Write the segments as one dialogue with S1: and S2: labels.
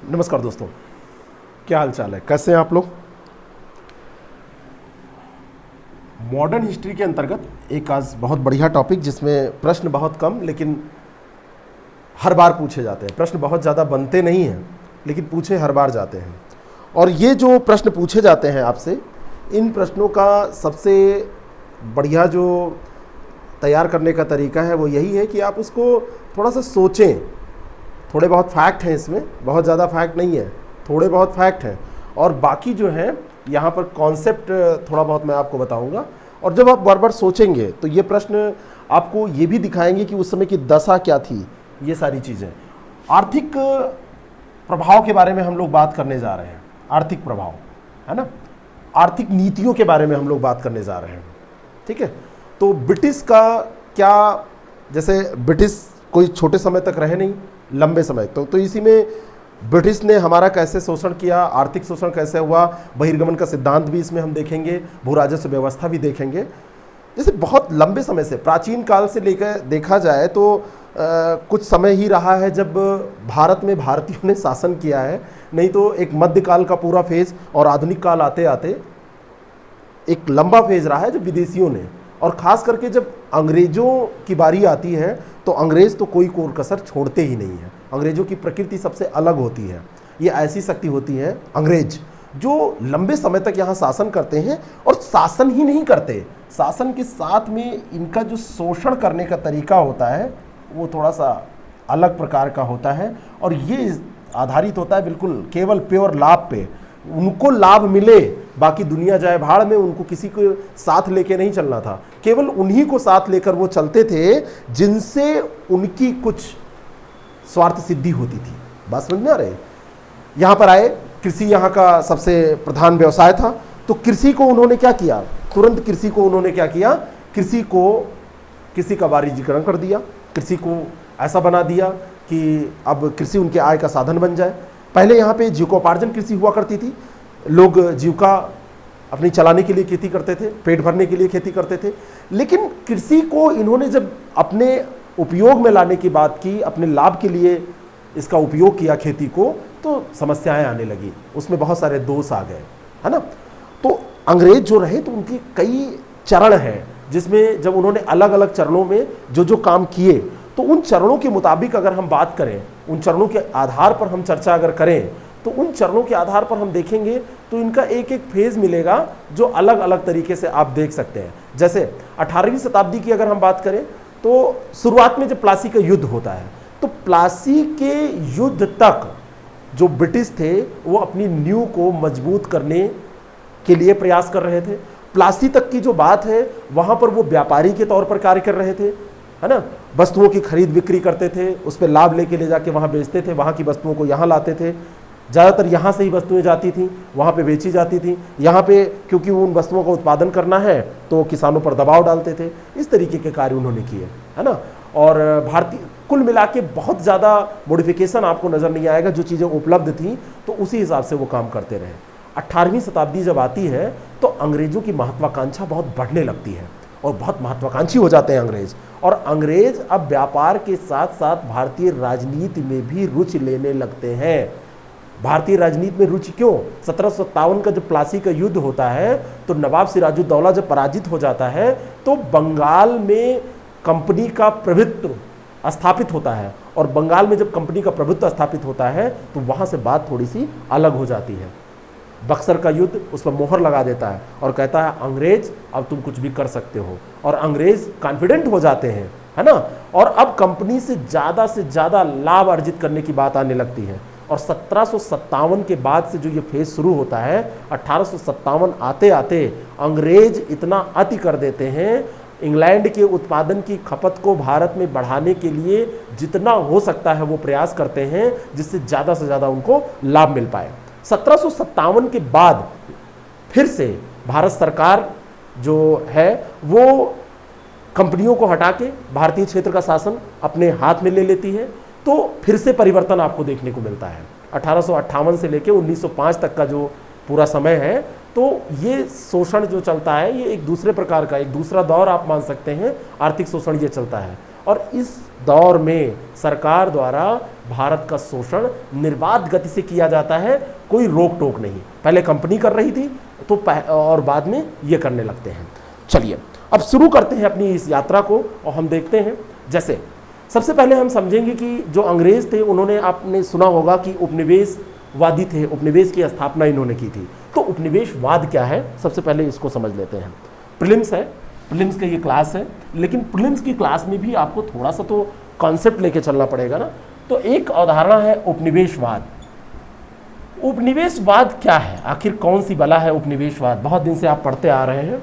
S1: नमस्कार दोस्तों, क्या हाल चाल है, कैसे हैं आप लोग। मॉडर्न हिस्ट्री के अंतर्गत एक आज बहुत बढ़िया टॉपिक, जिसमें प्रश्न बहुत कम लेकिन हर बार पूछे जाते हैं। प्रश्न बहुत ज़्यादा बनते नहीं हैं लेकिन पूछे हर बार जाते हैं। और ये जो प्रश्न पूछे जाते हैं आपसे, इन प्रश्नों का सबसे बढ़िया जो तैयार करने का तरीका है वो यही है कि आप उसको थोड़ा सा सोचें। थोड़े बहुत फैक्ट हैं इसमें, बहुत ज़्यादा फैक्ट नहीं है, थोड़े बहुत फैक्ट हैं, और बाकी जो है यहाँ पर कॉन्सेप्ट थोड़ा बहुत मैं आपको बताऊंगा। और जब आप बार बार सोचेंगे तो ये प्रश्न आपको ये भी दिखाएंगे कि उस समय की दशा क्या थी, ये सारी चीज़ें। आर्थिक प्रभाव के बारे में हम लोग बात करने जा रहे हैं, आर्थिक प्रभाव, है ना। आर्थिक नीतियों के बारे में हम लोग बात करने जा रहे हैं, ठीक है। तो ब्रिटिश का क्या, जैसे ब्रिटिश कोई छोटे समय तक रहे नहीं, लंबे समय तो इसी में ब्रिटिश ने हमारा कैसे शोषण किया, आर्थिक शोषण कैसे हुआ, बहिर्गमन का सिद्धांत भी इसमें हम देखेंगे, भू राजस्व व्यवस्था भी देखेंगे। जैसे बहुत लंबे समय से, प्राचीन काल से लेकर देखा जाए तो कुछ समय ही रहा है जब भारत में भारतीयों ने शासन किया है, नहीं तो एक मध्यकाल का पूरा फेज और आधुनिक काल आते आते एक लंबा फेज रहा है जो विदेशियों ने। और ख़ास करके जब अंग्रेज़ों की बारी आती है तो अंग्रेज़ तो कोई कोर कसर छोड़ते ही नहीं है। अंग्रेज़ों की प्रकृति सबसे अलग होती है। ये ऐसी शक्ति होती है अंग्रेज जो लंबे समय तक यहाँ शासन करते हैं, और शासन ही नहीं करते, शासन के साथ में इनका जो शोषण करने का तरीका होता है वो थोड़ा सा अलग प्रकार का होता है। और ये आधारित होता है बिल्कुल केवल प्योर लाभ पे। उनको लाभ मिले, बाकी दुनिया जाए भाड़ में, उनको किसी को साथ लेके नहीं चलना था। केवल उन्हीं को साथ लेकर वो चलते थे जिनसे उनकी कुछ स्वार्थ सिद्धि होती थी। बात समझ में आ रही है। यहाँ पर आए, कृषि यहाँ का सबसे प्रधान व्यवसाय था, तो कृषि को उन्होंने क्या किया, तुरंत कृषि को उन्होंने क्या किया, कृषि का वाणिज्यीकरण कर दिया। कृषि को ऐसा बना दिया कि अब कृषि उनके आय का साधन बन जाए। पहले यहाँ पे जीविकोपार्जन कृषि हुआ करती थी, लोग जीविका अपनी चलाने के लिए खेती करते थे, पेट भरने के लिए खेती करते थे। लेकिन कृषि को इन्होंने जब अपने उपयोग में लाने की बात की, अपने लाभ के लिए इसका उपयोग किया खेती को, तो समस्याएं आने लगी, उसमें बहुत सारे दोष आ गए, है ना। तो अंग्रेज जो रहे तो उनके कई चरण हैं, जिसमें जब उन्होंने अलग अलग चरणों में जो जो काम किए, तो उन चरणों के मुताबिक अगर हम बात करें, उन चरणों के आधार पर हम चर्चा अगर करें, तो उन चरणों के आधार पर हम देखेंगे तो इनका एक एक फेज मिलेगा जो अलग अलग तरीके से आप देख सकते हैं। जैसे 18वीं शताब्दी की अगर हम बात करें तो शुरुआत में जब प्लासी का युद्ध होता है, तो प्लासी के युद्ध तक जो ब्रिटिश थे वो अपनी नींव को मजबूत करने के लिए प्रयास कर रहे थे। प्लासी तक की जो बात है वहां पर वो व्यापारी के तौर पर कार्य कर रहे थे, है ना। वस्तुओं की खरीद बिक्री करते थे, उस पर लाभ लेके ले जाके वहाँ बेचते थे, वहाँ की वस्तुओं को यहाँ लाते थे। ज़्यादातर यहाँ से ही वस्तुएं जाती थी, वहाँ पे बेची जाती थी। यहाँ पे क्योंकि उन वस्तुओं का उत्पादन करना है तो किसानों पर दबाव डालते थे। इस तरीके के कार्य उन्होंने किए, है ना। और भारतीय कुल मिला के बहुत ज़्यादा मॉडिफिकेशन आपको नज़र नहीं आएगा, जो चीज़ें उपलब्ध थी तो उसी हिसाब से वो काम करते रहे। 18वीं शताब्दी जब आती है तो अंग्रेज़ों की महत्वाकांक्षा बहुत बढ़ने लगती है और बहुत महत्वाकांक्षी हो जाते हैं अंग्रेज। और अंग्रेज अब व्यापार के साथ साथ भारतीय राजनीति में भी रुचि लेने लगते हैं। भारतीय राजनीति में रुचि क्यों? 1757 का जब प्लासी का युद्ध होता है तो नवाब सिराजुद्दौला जब पराजित हो जाता है तो बंगाल में कंपनी का प्रभुत्व स्थापित होता है, और बंगाल में जब कंपनी का प्रभुत्व स्थापित होता है तो वहाँ से बात थोड़ी सी अलग हो जाती है। बक्सर का युद्ध उस पर मोहर लगा देता है और कहता है अंग्रेज अब तुम कुछ भी कर सकते हो, और अंग्रेज कॉन्फिडेंट हो जाते हैं, है ना। और अब कंपनी से ज़्यादा लाभ अर्जित करने की बात आने लगती है। और 1757 के बाद से जो ये फेज शुरू होता है, 1857 आते आते अंग्रेज इतना अति कर देते हैं, इंग्लैंड के उत्पादन की खपत को भारत में बढ़ाने के लिए जितना हो सकता है वो प्रयास करते हैं, जिससे ज़्यादा से ज़्यादा उनको लाभ मिल पाए। 1757 के बाद फिर से भारत सरकार जो है वो कंपनियों को हटा के भारतीय क्षेत्र का शासन अपने हाथ में ले लेती है। तो फिर से परिवर्तन आपको देखने को मिलता है। 1858 से लेकर 1905 तक का जो पूरा समय है, तो ये शोषण जो चलता है ये एक दूसरे प्रकार का, एक दूसरा दौर आप मान सकते हैं, आर्थिक शोषण ये चलता है। और इस दौर में सरकार द्वारा भारत का शोषण निर्बाध गति से किया जाता है, कोई रोक टोक नहीं। पहले कंपनी कर रही थी तो और बाद में ये करने लगते हैं। चलिए अब शुरू करते हैं अपनी इस यात्रा को और हम देखते हैं। जैसे सबसे पहले हम समझेंगे कि जो अंग्रेज थे उन्होंने, आपने सुना होगा कि उपनिवेशवादी थे, उपनिवेश की स्थापना इन्होंने की थी। तो उपनिवेशवाद क्या है, सबसे पहले इसको समझ लेते हैं। प्रीलिम्स है, प्रीलिम्स का ये क्लास है, लेकिन प्रीलिम्स की क्लास में भी आपको थोड़ा सा तो कॉन्सेप्ट लेके चलना पड़ेगा ना। तो एक अवधारणा है उपनिवेशवाद। उपनिवेशवाद क्या है, आखिर कौन सी बला है उपनिवेशवाद? बहुत दिन से आप पढ़ते आ रहे हैं।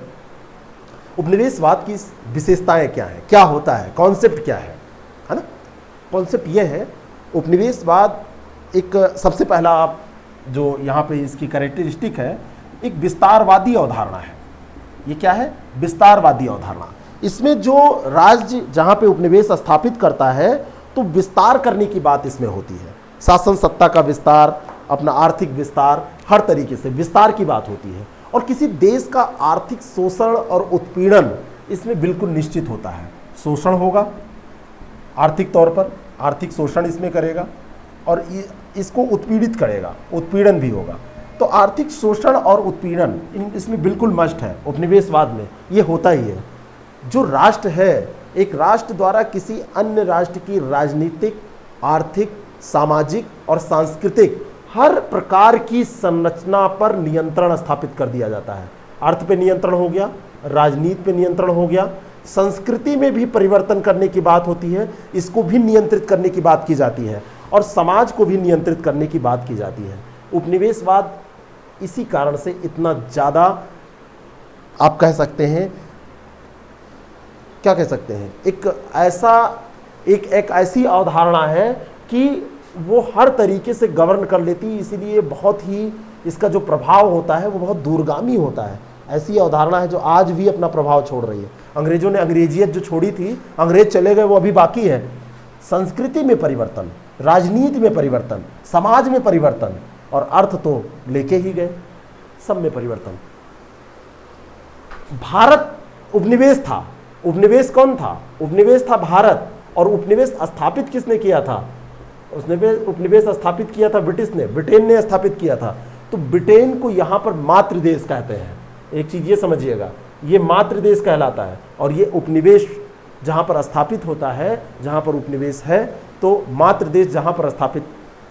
S1: उपनिवेशवाद की विशेषताएं क्या है, क्या होता है, कॉन्सेप्ट क्या है ना? कॉन्सेप्ट ये है, उपनिवेशवाद एक सबसे पहला आप जो यहाँ पे इसकी कैरेक्टरिस्टिक है, एक विस्तारवादी अवधारणा है। ये क्या है? विस्तारवादी अवधारणा। इसमें जो राज्य जहाँ पे उपनिवेश स्थापित करता है तो विस्तार करने की बात इसमें होती है। शासन सत्ता का विस्तार, अपना आर्थिक विस्तार, हर तरीके से विस्तार की बात होती है। और किसी देश का आर्थिक शोषण और उत्पीड़न इसमें बिल्कुल निश्चित होता है। शोषण होगा आर्थिक तौर पर, आर्थिक शोषण इसमें करेगा और इसको उत्पीड़ित करेगा, उत्पीड़न भी होगा। तो आर्थिक शोषण और उत्पीड़न इसमें बिल्कुल मस्ट है उपनिवेशवाद में, ये होता ही है। जो राष्ट्र है, एक राष्ट्र द्वारा किसी अन्य राष्ट्र की राजनीतिक, आर्थिक, सामाजिक और सांस्कृतिक हर प्रकार की संरचना पर नियंत्रण स्थापित कर दिया जाता है। अर्थ पे नियंत्रण हो गया, राजनीति पे नियंत्रण हो गया, संस्कृति में भी परिवर्तन करने की बात होती है, इसको भी नियंत्रित करने की बात की जाती है, और समाज को भी नियंत्रित करने की बात की जाती है। उपनिवेशवाद इसी कारण से इतना ज़्यादा, आप कह सकते हैं, क्या कह सकते हैं, एक ऐसी अवधारणा है कि वो हर तरीके से गवर्न कर लेती है, इसीलिए बहुत ही इसका जो प्रभाव होता है वो बहुत दूरगामी होता है। ऐसी अवधारणा है जो आज भी अपना प्रभाव छोड़ रही है। अंग्रेजों ने अंग्रेजियत जो छोड़ी थी, अंग्रेज चले गए, वो अभी बाकी है। संस्कृति में परिवर्तन, राजनीति में परिवर्तन, समाज में परिवर्तन, और अर्थ तो लेके ही गए, सब में परिवर्तन। भारत उपनिवेश था। उपनिवेश कौन था? उपनिवेश था भारत। और उपनिवेश स्थापित किसने किया था? उसने उपनिवेश स्थापित किया था ब्रिटिश ने, ब्रिटेन ने स्थापित किया था। तो ब्रिटेन को यहाँ पर मातृ देश कहते हैं। एक चीज ये समझिएगा, ये मातृ देश कहलाता है। और ये उपनिवेश जहाँ पर स्थापित होता है, जहाँ पर उपनिवेश है, तो मातृ देश जहाँ पर स्थापित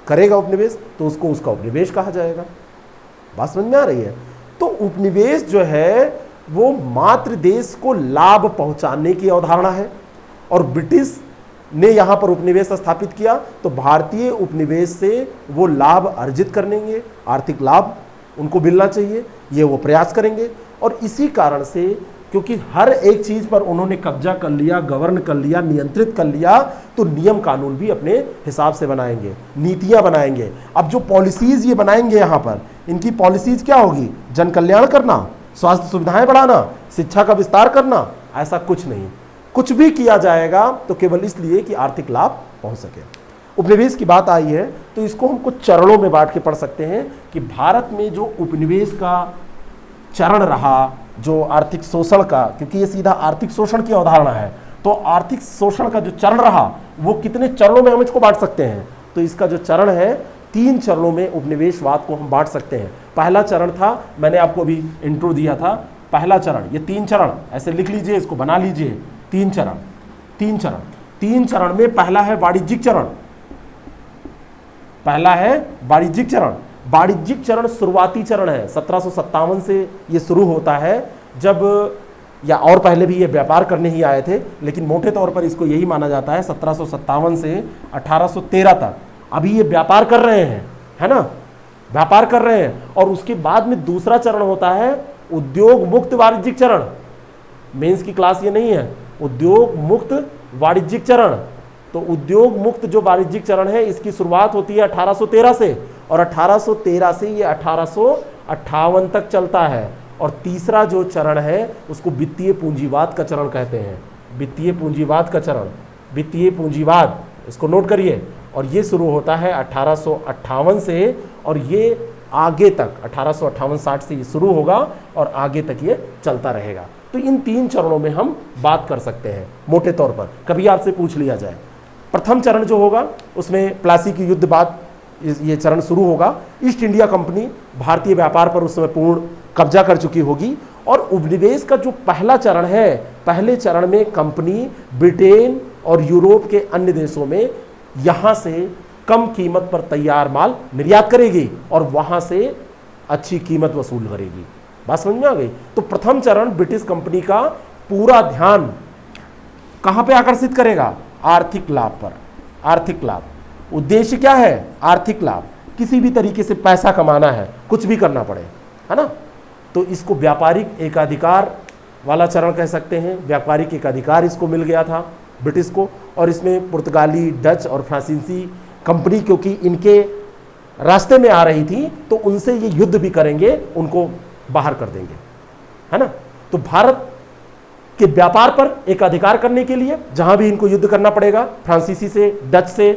S1: करेगा उपनिवेश, तो उसको उसका उपनिवेश कहा जाएगा। बात समझ में आ रही है? तो उपनिवेश जो है वो मातृ देश को लाभ पहुंचाने की अवधारणा है। और ब्रिटिश ने यहाँ पर उपनिवेश स्थापित किया तो भारतीय उपनिवेश से वो लाभ अर्जित करेंगे, आर्थिक लाभ उनको मिलना चाहिए, ये वो प्रयास करेंगे। और इसी कारण से, क्योंकि हर एक चीज़ पर उन्होंने कब्जा कर लिया, गवर्न कर लिया, नियंत्रित कर लिया, तो नियम कानून भी अपने हिसाब से बनाएंगे, नीतियाँ बनाएंगे। अब जो पॉलिसीज़ ये बनाएंगे यहाँ पर, इनकी पॉलिसीज़ क्या होगी? जन कल्याण करना, स्वास्थ्य सुविधाएं बढ़ाना, शिक्षा का विस्तार करना, ऐसा कुछ नहीं। कुछ भी किया जाएगा तो केवल इसलिए कि आर्थिक लाभ पहुंच सके। उपनिवेश की बात आई है तो इसको हम कुछ चरणों में बांट के पढ़ सकते हैं कि भारत में जो उपनिवेश का चरण रहा, जो आर्थिक शोषण का, क्योंकि ये सीधा आर्थिक शोषण की अवधारणा है, तो आर्थिक शोषण का जो चरण रहा वो कितने चरणों में हम इसको बांट सकते हैं? तो इसका जो चरण है, 3 चरणों में उपनिवेशवाद को हम बांट सकते हैं। पहला चरण था, मैंने आपको अभी इंट्रो दिया था, पहला चरण, ये 3 चरण ऐसे लिख लीजिए, इसको बना लीजिए। 3 चरण, 3 चरण। 3 चरण में पहला है वाणिज्यिक चरण। पहला है वाणिज्यिक चरण। वाणिज्यिक चरण शुरुआती चरण है, 1757 से ये शुरू होता है, जब, या और पहले भी ये व्यापार करने ही आए थे, लेकिन मोटे तौर पर इसको यही माना जाता है 1757 से 1813 तक अभी ये व्यापार कर रहे हैं, है ना, व्यापार कर रहे हैं। और उसके बाद में दूसरा चरण होता है उद्योग मुक्त वाणिज्यिक चरण। मेंस की क्लास ये नहीं है, उद्योग मुक्त वाणिज्यिक चरण। तो उद्योग मुक्त जो वाणिज्यिक चरण है, इसकी शुरुआत होती है 1813 से, और 1813 से ये 1858 तक चलता है। और तीसरा जो चरण है उसको वित्तीय पूंजीवाद का चरण कहते हैं। वित्तीय पूंजीवाद का चरण, वित्तीय पूंजीवाद, इसको नोट करिए। और ये शुरू होता है 1858 से, और ये आगे तक 1858-60 से ये शुरू होगा और आगे तक ये चलता रहेगा। तो इन 3 चरणों में हम बात कर सकते हैं मोटे तौर पर, कभी आपसे पूछ लिया जाए। प्रथम चरण जो होगा उसमें प्लासी की युद्ध बाद ये चरण शुरू होगा। ईस्ट इंडिया कंपनी भारतीय व्यापार पर उस समय पूर्ण कब्जा कर चुकी होगी और उपनिवेश का जो पहला चरण है, पहले चरण में कंपनी ब्रिटेन और यूरोप के अन्य देशों में यहां से कम कीमत पर तैयार माल निर्यात करेगी और वहां से अच्छी कीमत वसूल करेगी। बात समझ में आ गई? तो प्रथम चरण ब्रिटिश कंपनी का पूरा ध्यान कहां पे आकर्षित करेगा? आर्थिक लाभ पर। आर्थिक लाभ, उद्देश्य क्या है? आर्थिक लाभ, किसी भी तरीके से पैसा कमाना है, कुछ भी करना पड़े, है ना। तो इसको व्यापारिक एकाधिकार वाला चरण कह सकते हैं। व्यापारिक एकाधिकार इसको मिल गया था ब्रिटिश को, और इसमें पुर्तगाली, डच और फ्रांसीसी कंपनी क्योंकि इनके रास्ते में आ रही थी तो उनसे ये युद्ध भी करेंगे, उनको बाहर कर देंगे, है ना। तो भारत के व्यापार पर एक अधिकार करने के लिए जहां भी इनको युद्ध करना पड़ेगा, फ्रांसीसी से, डच से,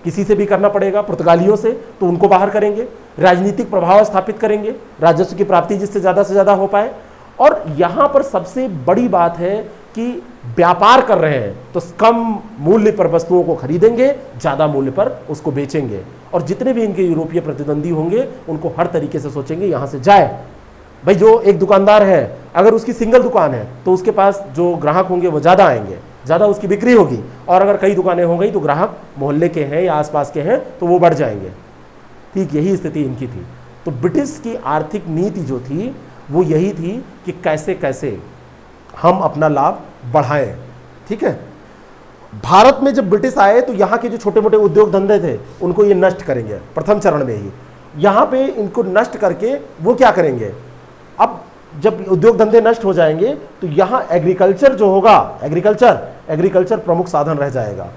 S1: किसी से भी करना पड़ेगा, पुर्तगालियों से, तो उनको बाहर करेंगे। राजनीतिक प्रभाव स्थापित करेंगे, राजस्व की प्राप्ति जिससे ज्यादा से ज्यादा हो पाए। और यहां पर सबसे बड़ी बात है कि व्यापार कर रहे हैं तो कम मूल्य पर वस्तुओं को खरीदेंगे, ज्यादा मूल्य पर उसको बेचेंगे, और जितने भी इनके यूरोपीय प्रतिद्वंदी होंगे उनको हर तरीके से सोचेंगे यहां से जाए। भाई जो एक दुकानदार है अगर उसकी सिंगल दुकान है तो उसके पास जो ग्राहक होंगे वो ज्यादा आएंगे, ज्यादा उसकी बिक्री होगी, और अगर कई दुकानें हो गई तो ग्राहक मोहल्ले के हैं या आसपास के हैं तो वो बढ़ जाएंगे। ठीक यही स्थिति इनकी थी। तो ब्रिटिश की आर्थिक नीति जो थी वो यही थी कि कैसे कैसे हम अपना लाभ बढ़ाएं। ठीक है, भारत में जब ब्रिटिश आए तो यहाँ के जो छोटे मोटे उद्योग धंधे थे उनको ये नष्ट करेंगे प्रथम चरण में ही। यहाँ पे इनको नष्ट करके वो क्या करेंगे, अब जब उद्योग धंधे नष्ट हो जाएंगे तो यहाँ एग्रीकल्चर जो होगा, एग्रीकल्चर प्रमुख साधन रह जाएगा।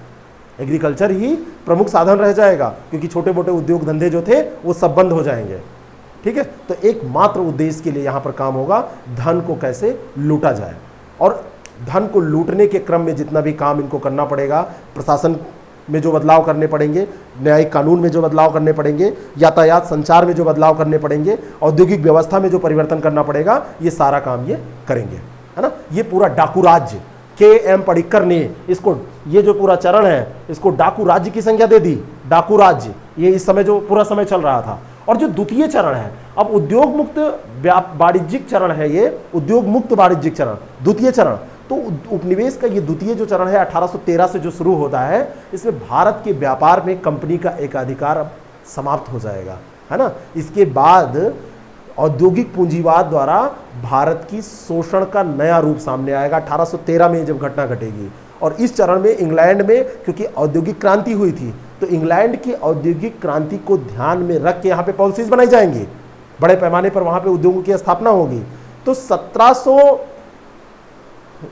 S1: एग्रीकल्चर ही प्रमुख साधन रह जाएगा क्योंकि छोटे मोटे उद्योग धंधे जो थे वो सब बंद हो जाएंगे। ठीक है, तो एकमात्र उद्देश्य के लिए यहाँ पर काम होगा धन को कैसे लूटा जाए, और धन को लूटने के क्रम में जितना भी काम इनको करना पड़ेगा, प्रशासन में जो बदलाव करने पड़ेंगे, न्यायिक कानून में जो बदलाव करने पड़ेंगे, यातायात संचार में जो बदलाव करने पड़ेंगे, औद्योगिक व्यवस्था में जो परिवर्तन करना पड़ेगा, ये सारा काम ये करेंगे, है ना। ये पूरा डाकू राज्य, के.एम. पडिक्कर ने इसको, ये जो पूरा चरण है इसको डाकू राज्य की संज्ञा दे दी। डाकू राज्य ये इस समय जो पूरा समय चल रहा था। और जो द्वितीय चरण है, अब उद्योग मुक्त वाणिज्यिक चरण है, ये उद्योग मुक्त वाणिज्यिक चरण द्वितीय चरण। तो उपनिवेश का ये द्वितीय जो चरण है 1813 से जो शुरू होता है, इसमें भारत के व्यापार में कंपनी का एकाधिकार अब समाप्त हो जाएगा, है ना। इसके बाद औद्योगिक पूंजीवाद द्वारा भारत की शोषण का नया रूप सामने आएगा 1813 में जब घटना घटेगी। और इस चरण में इंग्लैंड में क्योंकि औद्योगिक क्रांति हुई थी तो इंग्लैंड की औद्योगिक क्रांति को ध्यान में रख के यहाँ पे पॉलिसीज बनाई जाएंगी, बड़े पैमाने पर वहां पे उद्योगों की स्थापना होगी। तो 1700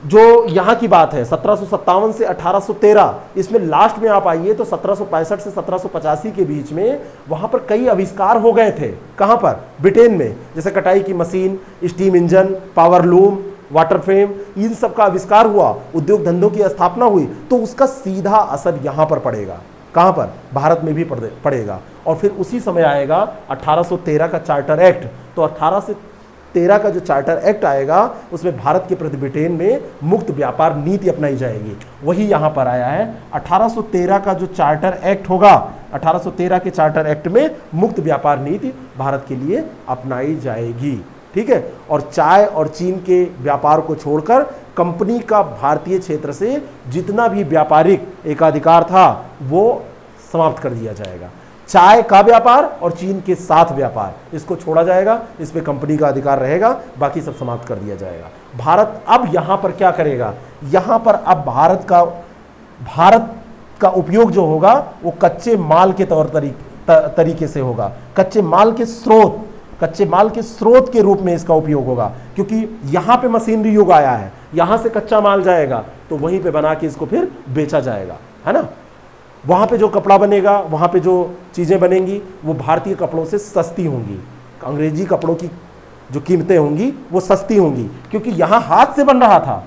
S1: जो यहाँ की बात है 1757 से 1813, इसमें लास्ट में आप आइए तो 1765 से 1785 के बीच में वहां पर कई आविष्कार हो गए थे। कहां पर? ब्रिटेन में, जैसे कटाई की machine, steam engine, power loom, water frame, इन सब का आविष्कार हुआ, उद्योग धंधों की स्थापना हुई। तो उसका सीधा असर यहां पर पड़ेगा। कहां पर? भारत में भी पड़ेगा। और फिर उसी समय आएगा 1813 का चार्टर एक्ट। तो 1813 का जो चार्टर एक्ट आएगा उसमें भारत के प्रति ब्रिटेन में मुक्त व्यापार नीति अपनाई जाएगी। वही यहां पर आया है 1813 का जो चार्टर एक्ट होगा, 1813 के चार्टर एक्ट में मुक्त व्यापार नीति भारत के लिए अपनाई जाएगी। ठीक है, और चाय और चीन के व्यापार को छोड़कर कंपनी का भारतीय क्षेत्र से जितना भी व्यापारिक एकाधिकार था वो समाप्त कर दिया जाएगा। चाय का व्यापार और चीन के साथ व्यापार, इसको छोड़ा जाएगा, इसमें कंपनी का अधिकार रहेगा, बाकी सब समाप्त कर दिया जाएगा। भारत अब यहां पर क्या करेगा? यहां पर अब भारत का उपयोग जो होगा वो कच्चे माल के तरीके से होगा। कच्चे माल के स्रोत के रूप में इसका उपयोग होगा, क्योंकि यहां पे मशीनरी युग आया है, यहां से कच्चा माल जाएगा तो वहीं पे बना के इसको फिर बेचा जाएगा, है ना। वहां पे जो कपड़ा बनेगा, वहां पे जो चीजें बनेंगी वो भारतीय कपड़ों से सस्ती होंगी। अंग्रेजी कपड़ों की जो कीमतें होंगी वो सस्ती होंगी, क्योंकि यहां हाथ से बन रहा था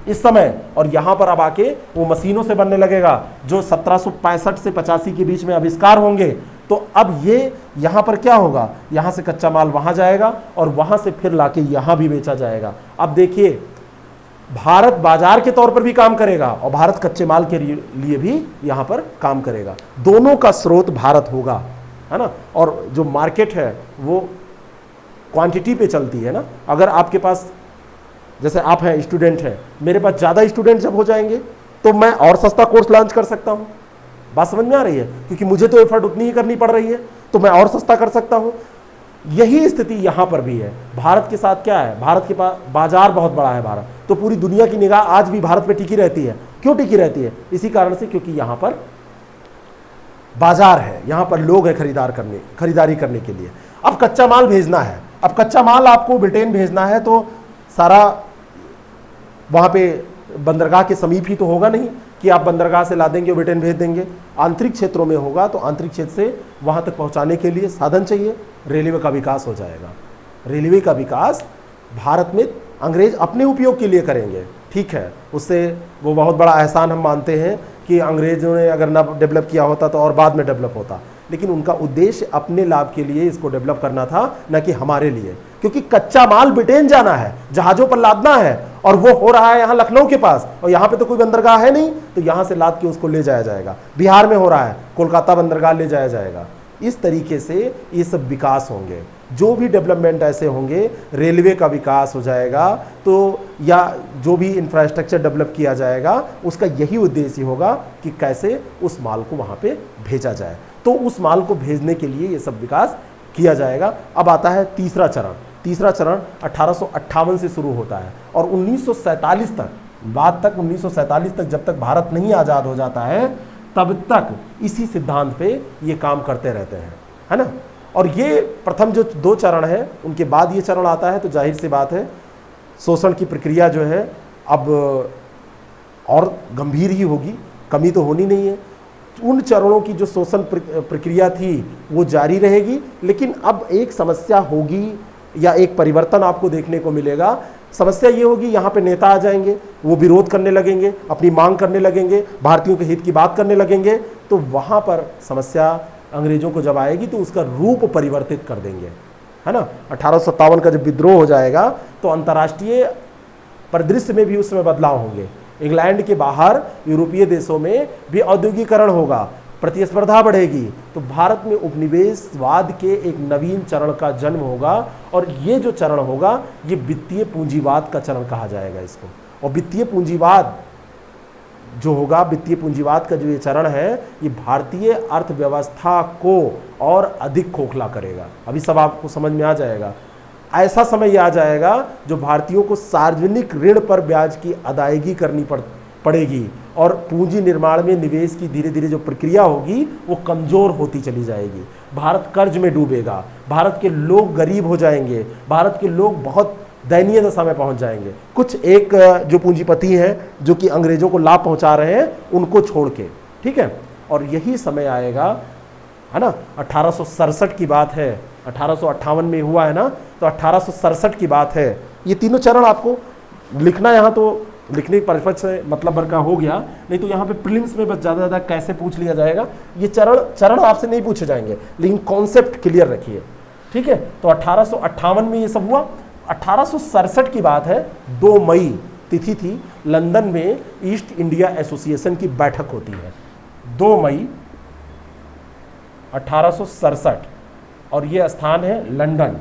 S1: इस समय, और यहां पर अब आके वो मशीनों से बनने लगेगा जो 1765 से 85 के बीच में आविष्कार होंगे। तो अब ये यहां पर क्या होगा, यहां से कच्चा माल वहां जाएगा और वहां से फिर लाके यहां भी बेचा जाएगा। अब देखिए भारत बाजार के तौर पर भी काम करेगा और भारत कच्चे माल के लिए भी यहां पर काम करेगा। दोनों का स्रोत भारत होगा, है ना। और जो मार्केट है वो क्वांटिटी पे चलती है ना। अगर आपके पास, जैसे आप हैं स्टूडेंट हैं, मेरे पास ज़्यादा स्टूडेंट जब हो जाएंगे तो मैं और सस्ता कोर्स लॉन्च कर सकता हूँ। बात समझ में आ रही है? क्योंकि मुझे तो एफर्ट उतनी ही करनी पड़ रही है, तो मैं और सस्ता कर सकता हूँ। यही स्थिति यहाँ पर भी है। भारत के साथ क्या है, भारत के पास बाजार बहुत बड़ा है भारत, तो पूरी दुनिया की निगाह आज भी भारत पे टिकी रहती है। क्यों टिकी रहती है? इसी कारण से, क्योंकि यहाँ पर बाजार है, यहाँ पर लोग हैं खरीदारी करने के लिए। अब कच्चा माल भेजना है, अब कच्चा माल आपको ब्रिटेन भेजना है तो सारा वहाँ पे बंदरगाह के समीप ही तो होगा नहीं कि आप बंदरगाह से ला देंगे और ब्रिटेन भेज देंगे। आंतरिक क्षेत्रों में होगा, तो आंतरिक क्षेत्र से वहाँ तक पहुँचाने के लिए साधन चाहिए। रेलवे का विकास हो जाएगा। रेलवे का विकास भारत में अंग्रेज अपने उपयोग के लिए करेंगे, ठीक है, उससे वो बहुत बड़ा एहसान हम मानते हैं कि अंग्रेजों ने अगर ना डेवलप किया होता तो और बाद में डेवलप होता, लेकिन उनका उद्देश्य अपने लाभ के लिए इसको डेवलप करना था, न कि हमारे लिए। क्योंकि कच्चा माल ब्रिटेन जाना है, जहाज़ों पर लादना है, और वो हो रहा है यहाँ लखनऊ के पास, और यहाँ पे तो कोई बंदरगाह है नहीं, तो यहाँ से लाद के उसको ले जाया जाएगा। बिहार में हो रहा है, कोलकाता बंदरगाह ले जाया जाएगा। इस तरीके से ये सब विकास होंगे। जो भी डेवलपमेंट ऐसे होंगे, रेलवे का विकास हो जाएगा, तो या जो भी इंफ्रास्ट्रक्चर डेवलप किया जाएगा, उसका यही उद्देश्य होगा कि कैसे उस माल को वहाँ पे भेजा जाए। तो उस माल को भेजने के लिए ये सब विकास किया जाएगा। अब आता है तीसरा चरण। तीसरा चरण 1858 से शुरू होता है और 1947 तक, बाद तक 1947 तक, जब तक भारत नहीं आज़ाद हो जाता है, तब तक इसी सिद्धांत पे ये काम करते रहते हैं, है ना। और ये प्रथम जो 2 चरण है, उनके बाद ये चरण आता है, तो जाहिर सी बात है शोषण की प्रक्रिया जो है अब और गंभीर ही होगी, कमी तो होनी नहीं है। उन चरणों की जो शोषण प्रक्रिया थी वो जारी रहेगी, लेकिन अब एक समस्या होगी या एक परिवर्तन आपको देखने को मिलेगा। समस्या ये होगी, यहाँ पे नेता आ जाएंगे, वो विरोध करने लगेंगे, अपनी मांग करने लगेंगे, भारतीयों के हित की बात करने लगेंगे, तो वहाँ पर समस्या अंग्रेजों को जब आएगी तो उसका रूप परिवर्तित कर देंगे, है ना। 1857 का जब विद्रोह हो जाएगा तो अंतर्राष्ट्रीय परिदृश्य में भी उस समय बदलाव होंगे। इंग्लैंड के बाहर यूरोपीय देशों में भी औद्योगिकरण होगा, प्रतिस्पर्धा बढ़ेगी, तो भारत में उपनिवेशवाद के एक नवीन चरण का जन्म होगा। और ये जो चरण होगा, ये वित्तीय पूंजीवाद का चरण कहा जाएगा इसको। और वित्तीय पूंजीवाद जो होगा, वित्तीय पूंजीवाद का जो ये चरण है, ये भारतीय अर्थव्यवस्था को और अधिक खोखला करेगा। अभी सब आपको समझ में आ जाएगा। ऐसा समय आ जाएगा जो भारतीयों को सार्वजनिक ऋण पर ब्याज की अदायगी करनी पड़ेगी और पूंजी निर्माण में निवेश की धीरे धीरे जो प्रक्रिया होगी वो कमज़ोर होती चली जाएगी। भारत कर्ज में डूबेगा, भारत के लोग गरीब हो जाएंगे, भारत के लोग बहुत दयनीय दशा में पहुंच जाएंगे। कुछ एक जो पूंजीपति हैं जो कि अंग्रेजों को लाभ पहुंचा रहे हैं, उनको छोड़ के, ठीक है। और यही समय आएगा, है ना। 1867 की बात है, 1858 में हुआ है ना, तो 1867 की बात है। ये तीनों चरण आपको लिखना, यहाँ तो लिखने के पर्पज से मतलब भर का हो गया, नहीं तो यहाँ पे प्रीलिम्स में बस ज़्यादा ज़्यादा कैसे पूछ लिया जाएगा। ये चरण आपसे नहीं पूछे जाएंगे, लेकिन कॉन्सेप्ट क्लियर रखिए, ठीक है। तो 1858 में ये सब हुआ। 1867 की बात है, 2 मई तिथि थी, लंदन में ईस्ट इंडिया एसोसिएशन की बैठक होती है। 2 मई 1867, और ये स्थान है लंदन,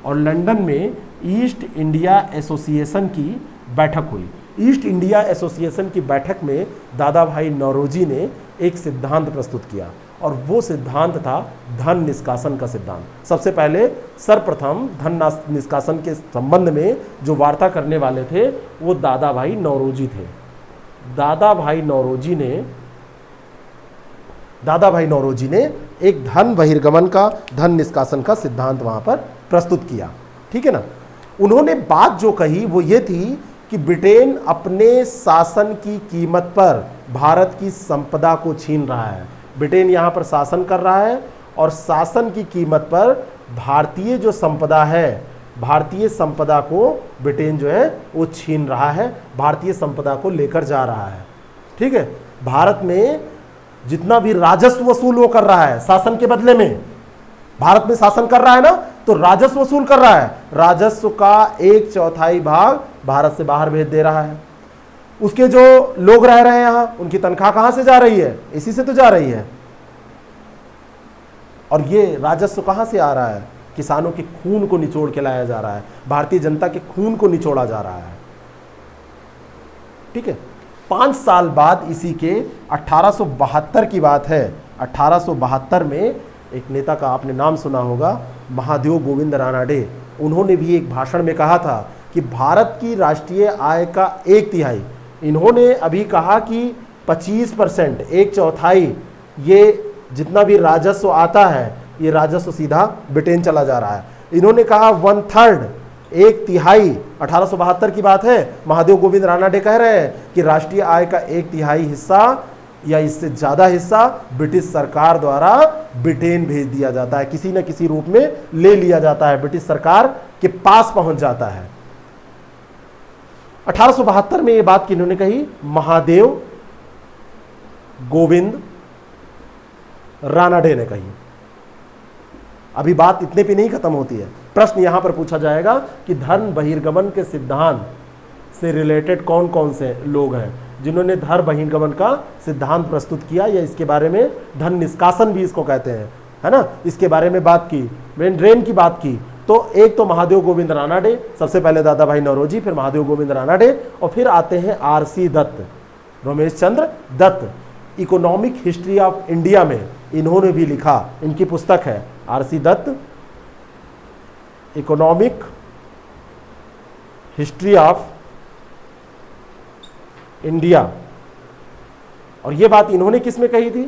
S1: और लंदन में ईस्ट इंडिया एसोसिएशन की बैठक हुई। ईस्ट इंडिया एसोसिएशन की बैठक में दादा भाई नौरोजी ने एक सिद्धांत प्रस्तुत किया, और वो सिद्धांत था धन निष्कासन का सिद्धांत। सबसे पहले सर्वप्रथम धन निष्कासन के संबंध में जो वार्ता करने वाले थे वो दादा भाई नौरोजी थे। दादा भाई नौरोजी ने एक धन बहिर्गमन का, धन निष्कासन का सिद्धांत वहां पर प्रस्तुत किया, ठीक है ना। उन्होंने बात जो कही वो ये थी कि ब्रिटेन अपने शासन की कीमत पर भारत की संपदा को छीन रहा है। ब्रिटेन यहाँ पर शासन कर रहा है और शासन की कीमत पर भारतीय जो संपदा है, भारतीय संपदा को ब्रिटेन जो है वो छीन रहा है, भारतीय संपदा को लेकर जा रहा है, ठीक है। भारत में जितना भी राजस्व वसूल वो कर रहा है शासन के बदले में, भारत में शासन कर रहा है ना, तो राजस्व वसूल कर रहा है, राजस्व का 1/4 भाग भारत से बाहर भेज दे रहा है। उसके जो लोग रह रहे हैं यहां, उनकी तनख्वाह कहां से जा रही है? इसी से तो जा रही है। और ये राजस्व कहां से आ रहा है? किसानों के खून को निचोड़ के लाया जा रहा है, भारतीय जनता के खून को निचोड़ा जा रहा है। ठीक है, 5 साल बाद इसी के 1872 की बात है। 1872 में एक नेता का आपने नाम सुना होगा, महादेव गोविंद रानाडे। उन्होंने भी एक भाषण में कहा था कि भारत की राष्ट्रीय आय का 1/3, इन्होंने अभी कहा कि 25%, 1/4, ये जितना भी राजस्व आता है, ये राजस्व सीधा ब्रिटेन चला जा रहा है। इन्होंने कहा 1/3, 1/3, 1872 की बात है। महादेव गोविंद रानाडे कह रहे हैं कि राष्ट्रीय आय का 1/3 हिस्सा या इससे ज्यादा हिस्सा ब्रिटिश सरकार द्वारा ब्रिटेन भेज दिया जाता है, किसी न किसी रूप में ले लिया जाता है, ब्रिटिश सरकार के पास पहुंच जाता है। 1872 में ये बात किन्होंने कही? महादेव गोविंद रानाडे ने कही। अभी बात इतने पे नहीं खत्म होती है। प्रश्न यहां पर पूछा जाएगा कि धन बहिर्गमन के सिद्धांत से रिलेटेड कौन कौन से लोग हैं जिन्होंने धन बहिर्गमन का सिद्धांत प्रस्तुत किया, या इसके बारे में धन निष्कासन भी इसको कहते हैं, है ना, इसके बारे में बात की, मेन ड्रेन की बात की। तो एक तो महादेव गोविंद रानाडे, सबसे पहले दादा भाई नौरोजी, फिर महादेव गोविंद रानाडे, और फिर आते हैं RC Dutt, Ramesh Chandra Dutt. Economic history of India में इन्होंने भी लिखा, इनकी पुस्तक है RC Dutt, economic history of India. और ये बात इन्होंने किस में कही थी?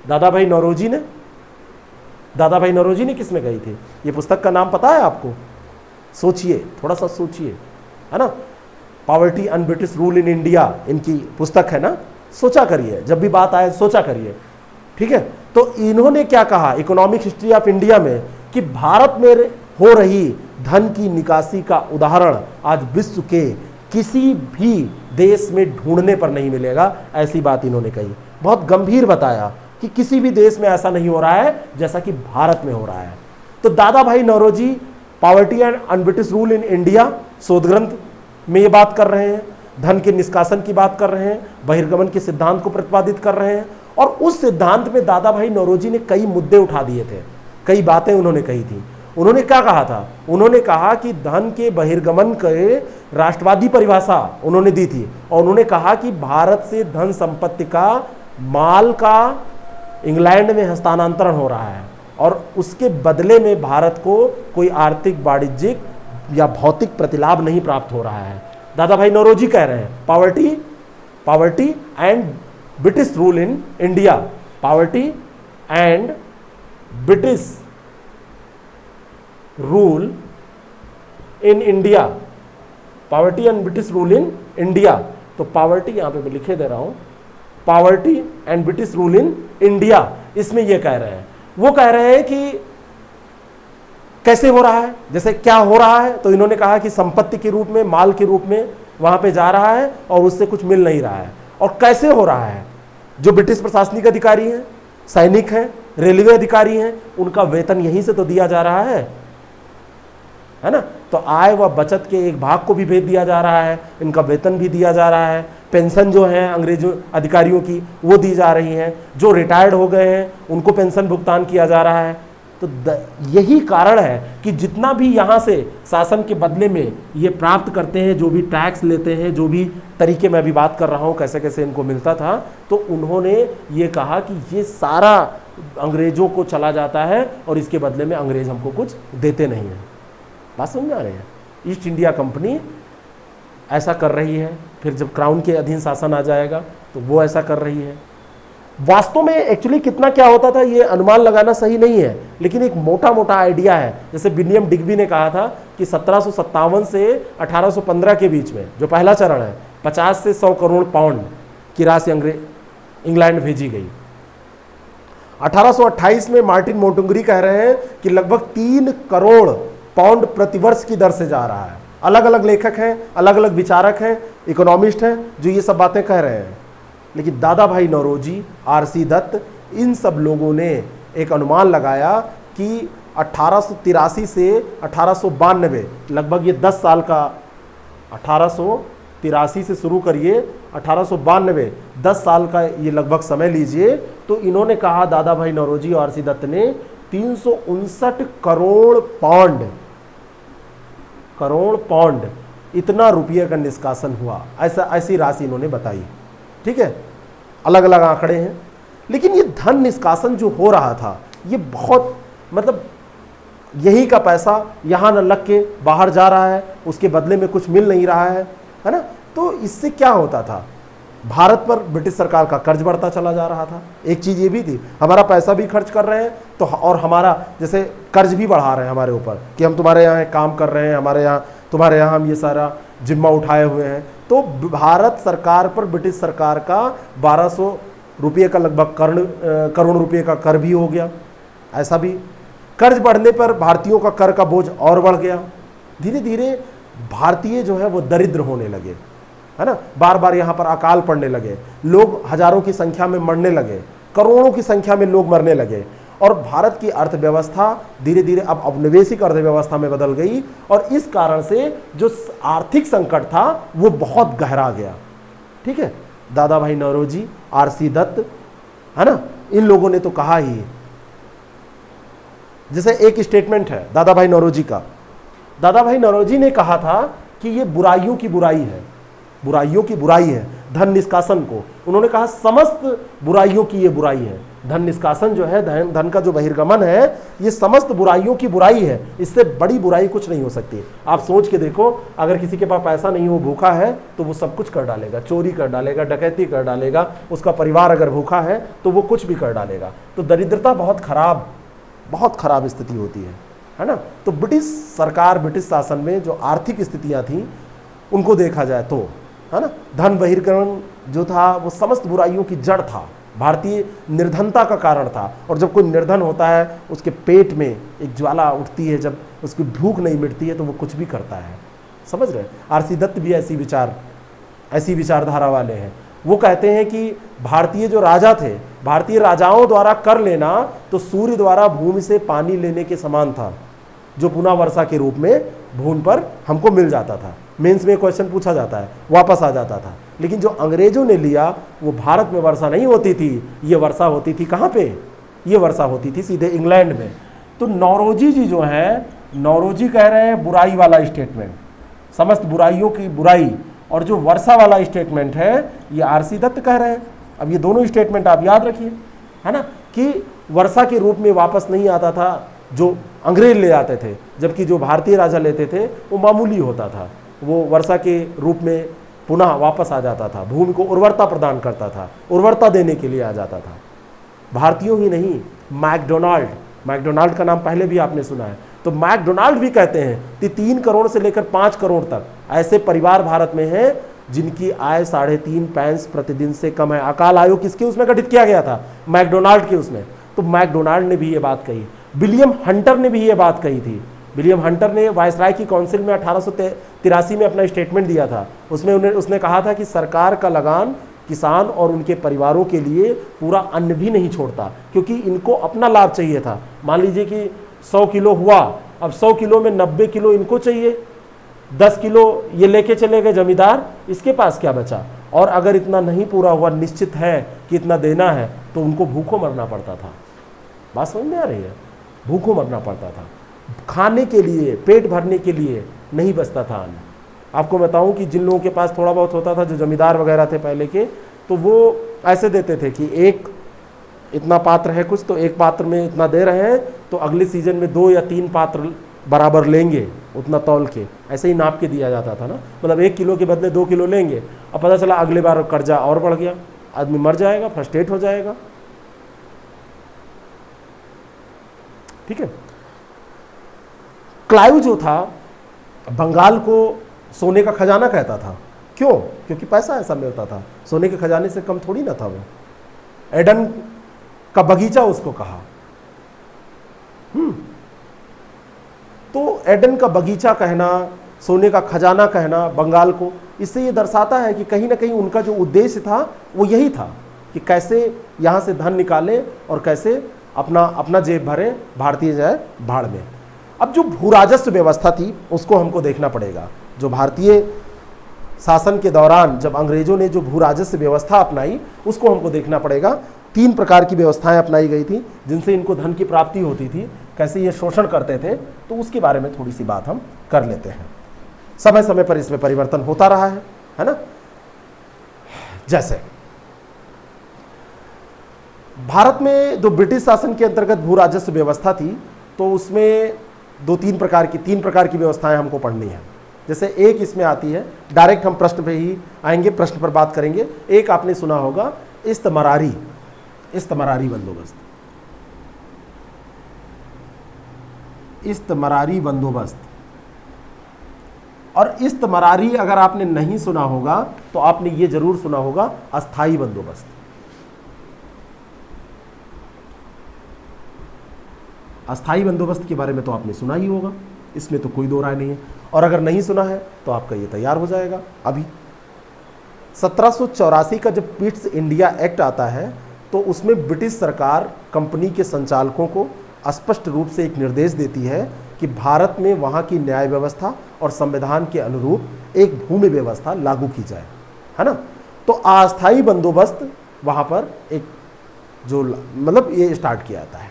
S1: दादा भाई नौरोजी ने। दादा भाई नौरोजी ने किस में कही थी? ये पुस्तक का नाम पता है आपको? सोचिए, थोड़ा सा सोचिए, है ना। Poverty and British rule in India इनकी पुस्तक है ना, सोचा करिए, जब भी बात आए सोचा करिए। ठीक है, तो इन्होंने क्या कहा इकोनॉमिक हिस्ट्री ऑफ इंडिया में कि भारत में हो रही धन की निकासी का उदाहरण आज विश्व के किसी भी देश में ढूंढने पर नहीं मिलेगा, ऐसी बात इन्होंने कही। बहुत गंभीर बताया कि किसी भी देश में ऐसा नहीं हो रहा है जैसा कि भारत में हो रहा है। तो Dadabhai Naoroji poverty and unBritish rule in India शोध ग्रंथ में ये बात कर रहे हैं, धन के निष्कासन की बात कर रहे हैं, बहिर्गमन के सिद्धांत को प्रतिपादित कर रहे हैं। और उस सिद्धांत में दादा भाई नौरोजी ने कई मुद्दे उठा दिए थे, कई बातें उन्होंने कही थी। उन्होंने क्या कहा था? उन्होंने कहा कि धन के बहिर्गमन के राष्ट्रवादी परिभाषा उन्होंने दी थी, और उन्होंने कहा कि भारत से धन संपत्ति का, माल का इंग्लैंड में हस्तांतरण हो रहा है, और उसके बदले में भारत को कोई आर्थिक, वाणिज्यिक या भौतिक प्रतिलाभ नहीं प्राप्त हो रहा है। दादा भाई नौरोजी कह रहे हैं poverty and British rule in India, poverty and British rule in India, poverty and British rule in India. तो पॉवर्टी यहां पे मैं लिखे दे रहा हूं, poverty and British rule in India, इसमें ये कह रहे हैं। वो कह रहे हैं कि कैसे हो रहा है, जैसे क्या हो रहा है, तो इन्होंने कहा कि संपत्ति के रूप में, माल के रूप में वहां पे जा रहा है और उससे कुछ मिल नहीं रहा है। और कैसे हो रहा है? जो ब्रिटिश प्रशासनिक अधिकारी हैं, सैनिक हैं, रेलवे अधिकारी हैं, उनका वेतन यहीं से तो दिया जा रहा है ना। तो आय व बचत के एक भाग को भी भेज दिया जा रहा है, इनका वेतन भी दिया जा रहा है, पेंशन जो है अंग्रेजों अधिकारियों की वो दी जा रही है, जो रिटायर्ड हो गए हैं उनको पेंशन भुगतान किया जा रहा है। तो यही कारण है कि जितना भी यहाँ से शासन के बदले में ये प्राप्त करते हैं, जो भी टैक्स लेते हैं, जो भी तरीके मैं अभी बात कर रहा हूँ कैसे कैसे इनको मिलता था, तो उन्होंने ये कहा कि ये सारा अंग्रेजों को चला जाता है और इसके बदले में अंग्रेज हमको कुछ देते नहीं हैं। बात समझ आ रही है? ईस्ट इंडिया कंपनी ऐसा कर रही है, फिर जब क्राउन के अधीन शासन आ जाएगा तो वो ऐसा कर रही है। वास्तव में एक्चुअली कितना क्या होता था ये अनुमान लगाना सही नहीं है, लेकिन एक मोटा मोटा आइडिया है। जैसे विलियम डिग्बी ने कहा था कि 1757 से 1815 के बीच में जो पहला चरण है, 50 से 100 करोड़ पाउंड की राशि इंग्लैंड भेजी गई। 1828 में मार्टिन मोंटगोमरी कह रहे हैं कि लगभग 3 करोड़ पाउंड प्रतिवर्ष की दर से जा रहा है। अलग अलग लेखक हैं, अलग अलग विचारक हैं, इकोनॉमिस्ट हैं जो ये सब बातें कह रहे हैं। लेकिन दादा भाई नौरोजी, RC दत्त, इन सब लोगों ने एक अनुमान लगाया कि 1883 से 1892, लगभग ये 10 साल का, 1883 से शुरू करिए 1892, 10 साल का ये लगभग समय लीजिए, तो इन्होंने कहा, दादा भाई नौरोजी और आरसी दत्त ने 359 करोड़ पाउंड इतना रुपये का निष्कासन हुआ, ऐसी राशि इन्होंने बताई। ठीक है, अलग अलग आंकड़े हैं, लेकिन ये धन निष्कासन जो हो रहा था ये बहुत, मतलब यही का पैसा यहाँ न लग के बाहर जा रहा है, उसके बदले में कुछ मिल नहीं रहा है ना। तो इससे क्या होता था, भारत पर ब्रिटिश सरकार का कर्ज बढ़ता चला जा रहा था। एक चीज़ ये भी थी, हमारा पैसा भी खर्च कर रहे हैं तो, और हमारा जैसे कर्ज भी बढ़ा रहे हैं हमारे ऊपर कि हम तुम्हारे यहाँ काम कर रहे हैं, हमारे यहाँ तुम्हारे यहाँ हम ये सारा जिम्मा उठाए हुए हैं। तो भारत सरकार पर ब्रिटिश सरकार का 1200 रुपये का लगभग करोड़ रुपये का कर भी हो गया। ऐसा भी कर्ज बढ़ने पर भारतीयों का कर का बोझ और बढ़ गया। धीरे धीरे भारतीय जो है वो दरिद्र होने लगे, है ना। बार बार यहाँ पर अकाल पड़ने लगे, लोग हजारों की संख्या में मरने लगे, करोड़ों की संख्या में लोग मरने लगे, और भारत की अर्थव्यवस्था धीरे धीरे अब औपनिवेशिक अर्थव्यवस्था में बदल गई, और इस कारण से जो आर्थिक संकट था वो बहुत गहरा गया। ठीक है, दादा भाई नौरोजी, आरसी दत्त, है ना, इन लोगों ने तो कहा ही, जैसे एक स्टेटमेंट है दादा भाई नौरोजी का, दादा भाई नौरोजी ने कहा था कि ये बुराइयों की बुराई है, बुराइयों की बुराई है धन निष्कासन को। उन्होंने कहा समस्त बुराइयों की ये बुराई है, धन निष्कासन जो है, धन का जो बहिर्गमन है, ये समस्त बुराइयों की बुराई है, इससे बड़ी बुराई कुछ नहीं हो सकती। आप सोच के देखो, अगर किसी के पास पैसा नहीं हो, भूखा है, तो वो सब कुछ कर डालेगा, चोरी कर डालेगा, डकैती कर डालेगा, उसका परिवार अगर भूखा है तो वो कुछ भी कर डालेगा। तो दरिद्रता बहुत खराब स्थिति होती है ना। तो ब्रिटिश सरकार, ब्रिटिश शासन में जो आर्थिक स्थितियां थी उनको देखा जाए तो, है ना, धन बहिर्गमन जो था वो समस्त बुराइयों की जड़ था, भारतीय निर्धनता का कारण था। और जब कोई निर्धन होता है, उसके पेट में एक ज्वाला उठती है, जब उसकी भूख नहीं मिटती है तो वो कुछ भी करता है। समझ रहे हैं, आरसी दत्त भी ऐसी विचारधारा वाले हैं। वो कहते हैं कि भारतीय जो राजा थे, भारतीय राजाओं द्वारा कर लेना तो सूर्य द्वारा भूमि से पानी लेने के समान था, जो पुनः वर्षा के रूप में भूमि पर हमको मिल जाता था। मेंस में क्वेश्चन पूछा जाता है, वापस आ जाता था। लेकिन जो अंग्रेजों ने लिया, वो भारत में वर्षा नहीं होती थी, ये वर्षा होती थी कहाँ पे, ये वर्षा होती थी सीधे इंग्लैंड में। तो नौरोजी जी जो है, नौरोजी कह रहे हैं बुराई वाला स्टेटमेंट, समस्त बुराइयों की बुराई, और जो वर्षा वाला स्टेटमेंट है ये आरसी दत्त कह रहे हैं। अब ये दोनों स्टेटमेंट आप याद रखिए, है ना, कि वर्षा के रूप में वापस नहीं आता था जो अंग्रेज ले आते थे, जबकि जो भारतीय राजा लेते थे वो मामूली होता था, वो वर्षा के रूप में पुनः वापस आ जाता था, भूमि को उर्वरता प्रदान करता था, उर्वरता देने के लिए आ जाता था। भारतीयों ही नहीं, मैकडोनाल्ड का नाम पहले भी आपने सुना है, तो मैकडोनाल्ड भी कहते हैं कि 3 करोड़ से लेकर 5 करोड़ तक ऐसे परिवार भारत में हैं जिनकी आय 3.5 पैंस प्रतिदिन से कम है। अकाल आयोग किसके उसमें गठित किया गया था, मैकडोनाल्ड के उसमें। तो मैकडोनाल्ड ने भी ये बात कही, विलियम हंटर ने भी ये बात कही थी। विलियम हंटर ने वायसराय की काउंसिल में 1883 में अपना स्टेटमेंट दिया था, उसमें उसने कहा था कि सरकार का लगान किसान और उनके परिवारों के लिए पूरा अन्न भी नहीं छोड़ता, क्योंकि इनको अपना लाभ चाहिए था। मान लीजिए कि 100 किलो हुआ, अब 100 किलो में 90 किलो इनको चाहिए, 10 किलो ये लेके चले गए जमींदार, इसके पास क्या बचा। और अगर इतना नहीं पूरा हुआ, निश्चित है कि इतना देना है, तो उनको भूखों मरना पड़ता था। बात समझ में आ रही है, भूखों मरना पड़ता था, खाने के लिए, पेट भरने के लिए नहीं बचता था अन्न। आपको बताऊं कि जिन लोगों के पास थोड़ा बहुत होता था, जो जमींदार वगैरह थे पहले के, तो वो ऐसे देते थे कि एक इतना पात्र है कुछ, तो एक पात्र में इतना दे रहे हैं, तो अगले सीजन में 2 या 3 पात्र बराबर लेंगे, उतना तौल के, ऐसे ही नाप के दिया जाता था ना। मतलब 1 किलो के बदले 2 किलो लेंगे, अब पता चला अगले बार कर्जा और बढ़ गया, आदमी मर जाएगा, फ्रस्ट्रेट हो जाएगा। ठीक है, क्लाइव जो था बंगाल को सोने का खजाना कहता था। क्यों? क्योंकि पैसा ऐसा मिलता था, सोने के खजाने से कम थोड़ी ना था वो। एडन का बगीचा उसको कहा। तो एडन का बगीचा कहना, सोने का खजाना कहना बंगाल को, इससे ये दर्शाता है कि कहीं ना कहीं उनका जो उद्देश्य था वो यही था कि कैसे यहाँ से धन निकालें और कैसे अपना अपना जेब भरे, भारतीय जाए भाड़ में। अब जो भू राजस्व व्यवस्था थी उसको हमको देखना पड़ेगा। जो भारतीय शासन के दौरान जब अंग्रेजों ने जो भू राजस्व व्यवस्था अपनाई उसको हमको देखना पड़ेगा। 3 प्रकार की व्यवस्थाएं अपनाई गई थी जिनसे इनको धन की प्राप्ति होती थी, कैसे ये शोषण करते थे, तो उसके बारे में थोड़ी सी बात हम कर लेते हैं। समय समय पर इसमें परिवर्तन होता रहा है ना। जैसे भारत में जो ब्रिटिश शासन के अंतर्गत भू राजस्व व्यवस्था थी तो उसमें 3 प्रकार की व्यवस्थाएं हमको पढ़नी है। जैसे एक इसमें आती है, डायरेक्ट हम प्रश्न पे ही आएंगे, प्रश्न पर बात करेंगे। एक आपने सुना होगा इस्तमरारी बंदोबस्त। इस्तमरारी बंदोबस्त, और इस्तमरारी अगर आपने नहीं सुना होगा तो आपने ये जरूर सुना होगा अस्थाई बंदोबस्त। अस्थाई बंदोबस्त के बारे में तो आपने सुना ही होगा, इसमें तो कोई दो राय नहीं है। और अगर नहीं सुना है तो आपका ये तैयार हो जाएगा अभी। 1784 का जब पिट्स इंडिया एक्ट आता है तो उसमें ब्रिटिश सरकार कंपनी के संचालकों को स्पष्ट रूप से एक निर्देश देती है कि भारत में वहाँ की न्याय व्यवस्था और संविधान के अनुरूप एक भूमि व्यवस्था लागू की जाए, है ना। तो अस्थाई बंदोबस्त वहाँ पर एक जो मतलब ये स्टार्ट किया जाता है।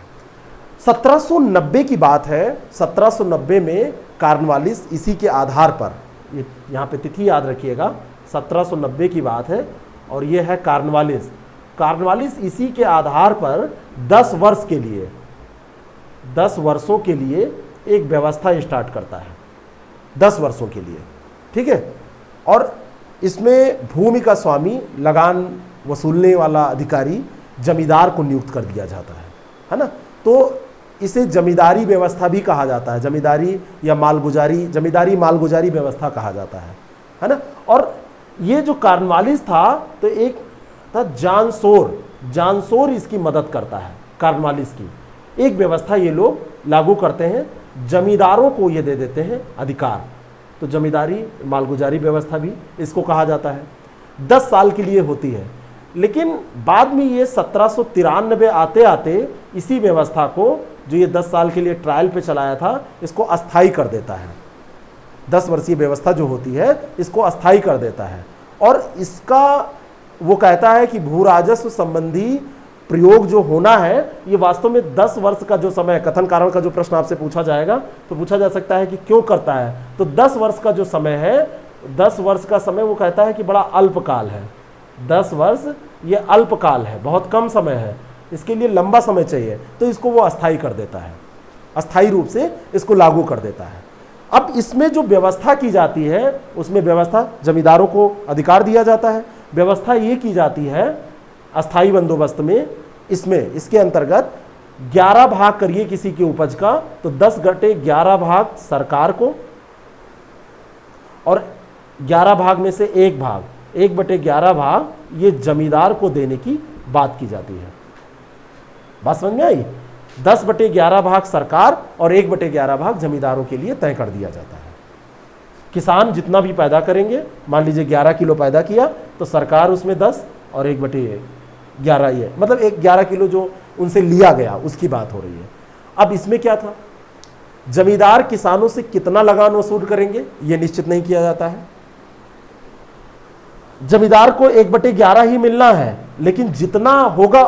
S1: 1790 की बात है। 1790 में कार्नवालिस, इसी के आधार पर, ये यहाँ पे तिथि याद रखिएगा, 1790 की बात है और ये है कार्नवालिस। कार्नवालिस इसी के आधार पर 10 वर्ष के लिए, 10 वर्षों के लिए एक व्यवस्था स्टार्ट करता है, 10 वर्षों के लिए, ठीक है। और इसमें भूमि का स्वामी, लगान वसूलने वाला अधिकारी जमींदार को नियुक्त कर दिया जाता है ना। तो इसे जमींदारी व्यवस्था भी कहा जाता है, जमींदारी या मालगुजारी, जमींदारी मालगुजारी व्यवस्था कहा जाता है ना। और ये जो कार्नवालिस था तो एक था जानसोर इसकी मदद करता है। कार्नवालिस की एक व्यवस्था ये लोग लागू करते हैं, जमींदारों को ये दे देते हैं अधिकार। तो जमींदारी मालगुजारी व्यवस्था भी इसको कहा जाता है। 10 साल के लिए होती है, लेकिन बाद में ये 1793 आते आते इसी व्यवस्था को, जो ये 10 साल के लिए ट्रायल पे चलाया था, इसको अस्थाई कर देता है। 10 वर्षीय व्यवस्था जो होती है इसको अस्थाई कर देता है। और इसका वो कहता है कि भू राजस्व संबंधी प्रयोग जो होना है ये वास्तव में 10 वर्ष का जो समय, कथन कारण का जो प्रश्न आपसे पूछा जाएगा तो पूछा जा सकता है कि क्यों करता है। तो 10 वर्ष का जो समय है, 10 वर्ष का समय वो कहता है कि बड़ा अल्पकाल है। 10 वर्ष ये अल्पकाल है, बहुत कम समय है, इसके लिए लंबा समय चाहिए, तो इसको वो अस्थाई कर देता है, अस्थाई रूप से इसको लागू कर देता है। अब इसमें जो व्यवस्था की जाती है उसमें व्यवस्था, जमींदारों को अधिकार दिया जाता है। व्यवस्था ये की जाती है अस्थाई बंदोबस्त में, इसमें इसके अंतर्गत 11 भाग करिए किसी की उपज का तो 10/11 भाग सरकार को, और 11 भाग में से 1 भाग, 1/11 भाग ये जमींदार को देने की बात की जाती है। बात समझ में आई? 10/11 भाग सरकार और 1/11 भाग जमींदारों के लिए तय कर दिया जाता है। किसान जितना भी पैदा करेंगे, मान लीजिए 11 किलो पैदा किया तो सरकार उसमें 10 और 1/11, ये मतलब 11 किलो जो उनसे लिया गया उसकी बात हो रही है। अब इसमें क्या था, जमींदार किसानों से कितना लगान वसूल करेंगे ये निश्चित नहीं किया जाता है। जमींदार को 1/11 ही मिलना है, लेकिन जितना होगा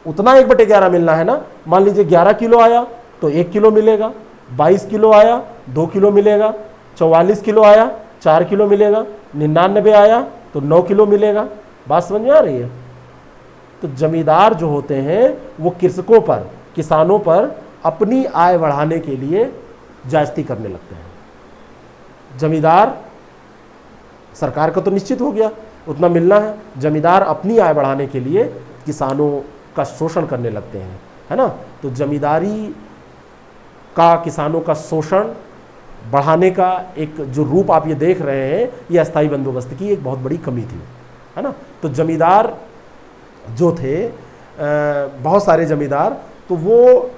S1: उतना 1/11 मिलना है ना। मान लीजिए 11 किलो आया तो 1 किलो मिलेगा, 22 किलो आया 2 किलो मिलेगा, 44 किलो आया 4 किलो मिलेगा, 99 आया तो 9 किलो मिलेगा। बात समझ में आ रही है? तो जमींदार जो होते हैं वो कृषकों पर, किसानों पर अपनी आय बढ़ाने के लिए ज्यादती करने लगते हैं। जमींदार, सरकार का तो निश्चित हो गया उतना मिलना है, जमींदार अपनी आय बढ़ाने के लिए किसानों का शोषण करने लगते हैं, है ना। तो जमींदारी का किसानों का शोषण बढ़ाने का एक जो रूप आप ये देख रहे हैं, ये अस्थाई बंदोबस्त की एक बहुत बड़ी कमी थी, है ना। तो जमींदार जो थे, बहुत सारे जमींदार, तो वो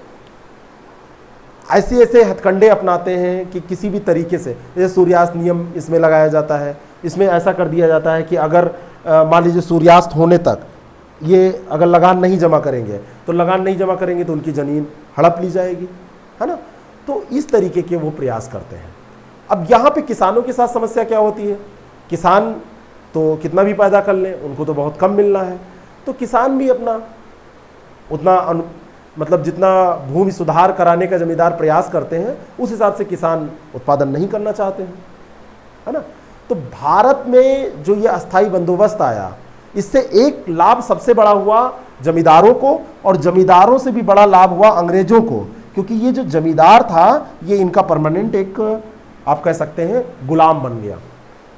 S1: ऐसे ऐसे हथकंडे अपनाते हैं कि किसी भी तरीके से, जैसे सूर्यास्त नियम इसमें लगाया जाता है। इसमें ऐसा कर दिया जाता है कि अगर मान लीजिए सूर्यास्त होने तक ये अगर लगान नहीं जमा करेंगे तो लगान नहीं जमा करेंगे तो उनकी ज़मीन हड़प ली जाएगी, है ना। तो इस तरीके के वो प्रयास करते हैं। अब यहाँ पे किसानों के साथ समस्या क्या होती है, किसान तो कितना भी पैदा कर लें उनको तो बहुत कम मिलना है, तो किसान भी अपना उतना मतलब जितना भूमि सुधार कराने का जमींदार प्रयास करते हैं उस हिसाब से किसान उत्पादन नहीं करना चाहते हैं, है ना। तो भारत में जो ये अस्थाई बंदोबस्त आया, इससे एक लाभ सबसे बड़ा हुआ जमींदारों को, और जमींदारों से भी बड़ा लाभ हुआ अंग्रेजों को, क्योंकि ये जो जमींदार था ये इनका परमानेंट एक आप कह सकते हैं गुलाम बन गया,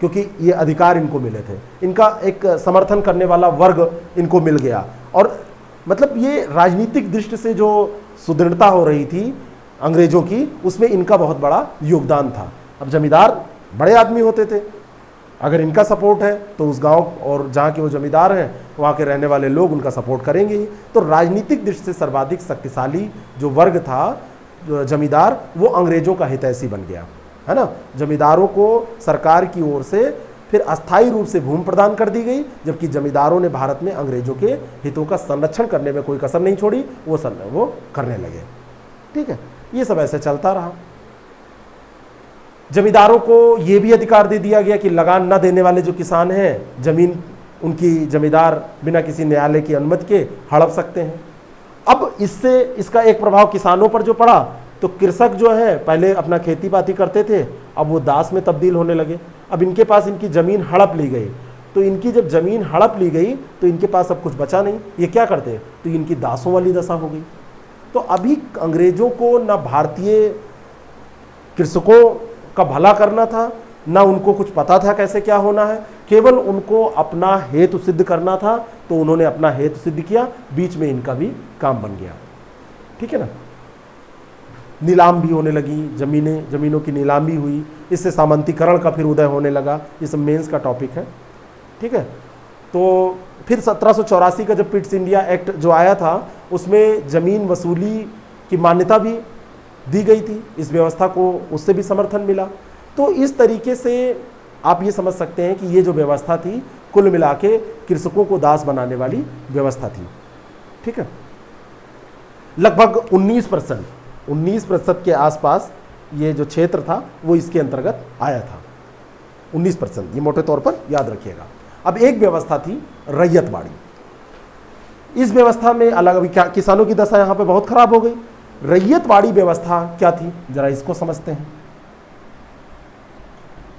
S1: क्योंकि ये अधिकार इनको मिले थे, इनका एक समर्थन करने वाला वर्ग इनको मिल गया। और मतलब ये राजनीतिक दृष्टि से जो सुदृढ़ता हो रही थी अंग्रेजों की, उसमें इनका बहुत बड़ा योगदान था। अब जमींदार बड़े आदमी होते थे, अगर इनका सपोर्ट है तो उस गांव और जहाँ के वो जमींदार हैं वहाँ के रहने वाले लोग उनका सपोर्ट करेंगे ही। तो राजनीतिक दृष्टि से सर्वाधिक शक्तिशाली जो वर्ग था जमींदार, वो अंग्रेजों का हितैषी बन गया, है ना। जमींदारों को सरकार की ओर से फिर अस्थायी रूप से भूमि प्रदान कर दी गई, जबकि जमींदारों ने भारत में अंग्रेजों के हितों का संरक्षण करने में कोई कसर नहीं छोड़ी, वो करने लगे। ठीक है, ये सब ऐसे चलता रहा। जमींदारों को ये भी अधिकार दे दिया गया कि लगान न देने वाले जो किसान हैं, जमीन उनकी जमींदार बिना किसी न्यायालय की अनुमति के हड़प सकते हैं। अब इससे इसका एक प्रभाव किसानों पर जो पड़ा, तो कृषक जो है पहले अपना खेती बाती करते थे, अब वो दास में तब्दील होने लगे। अब इनके पास इनकी ज़मीन हड़प ली गई, तो इनकी जब ज़मीन हड़प ली गई तो इनके पास अब कुछ बचा नहीं, ये क्या करते, तो इनकी दासों वाली दशा हो गई। तो अभी अंग्रेजों को ना भारतीय कृषकों का भला करना था, ना उनको कुछ पता था कैसे क्या होना है, केवल उनको अपना हेतु सिद्ध करना था। तो उन्होंने अपना हेतु सिद्ध किया, बीच में इनका भी काम बन गया। ठीक है ना। नीलाम भी होने लगी, ज़मीनों की नीलामी हुई, इससे सामंतीकरण का फिर उदय होने लगा। ये सब मेंस का टॉपिक है। ठीक है। तो फिर 1784 का जब पिट्स इंडिया एक्ट जो आया था, उसमें ज़मीन वसूली की मान्यता भी दी गई थी, इस व्यवस्था को उससे भी समर्थन मिला। तो इस तरीके से आप ये समझ सकते हैं कि ये जो व्यवस्था थी कुल मिला के कृषकों को दास बनाने वाली व्यवस्था थी। ठीक है। लगभग 19% के आसपास ये जो क्षेत्र था वो इसके अंतर्गत आया था। 19%, ये मोटे तौर पर याद रखिएगा। अब एक व्यवस्था थी रैयतवाड़ी। इस व्यवस्था में अलग, अभी क्या किसानों की दशा यहाँ पे बहुत खराब हो गई। रैयतवाड़ी व्यवस्था क्या थी, जरा इसको समझते हैं।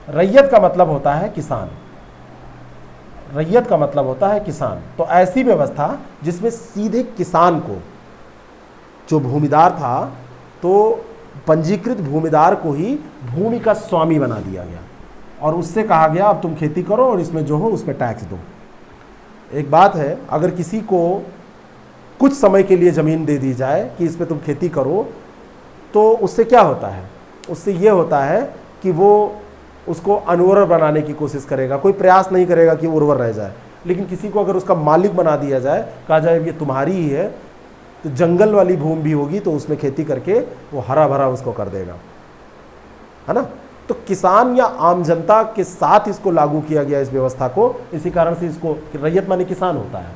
S1: रैयत का मतलब होता है किसान, रैयत का मतलब होता है किसान। तो ऐसी व्यवस्था जिसमें सीधे किसान को, जो भूमिदार था, तो पंजीकृत भूमिदार को ही भूमि का स्वामी बना दिया गया, और उससे कहा गया अब तुम खेती करो और इसमें जो हो उसमें टैक्स दो। एक बात है, अगर किसी को कुछ समय के लिए ज़मीन दे दी जाए कि इसमें तुम खेती करो, तो उससे क्या होता है, उससे ये होता है कि वो उसको अनउर्वर बनाने की कोशिश करेगा, कोई प्रयास नहीं करेगा कि उर्वर रह जाए। लेकिन किसी को अगर उसका मालिक बना दिया जाए, कहा जाए ये तुम्हारी ही है, तो जंगल वाली भूमि भी होगी तो उसमें खेती करके वो हरा भरा उसको कर देगा, है ना। तो किसान या आम जनता के साथ इसको लागू किया गया इस व्यवस्था को। इसी कारण से इसको रैयत माने किसान होता है,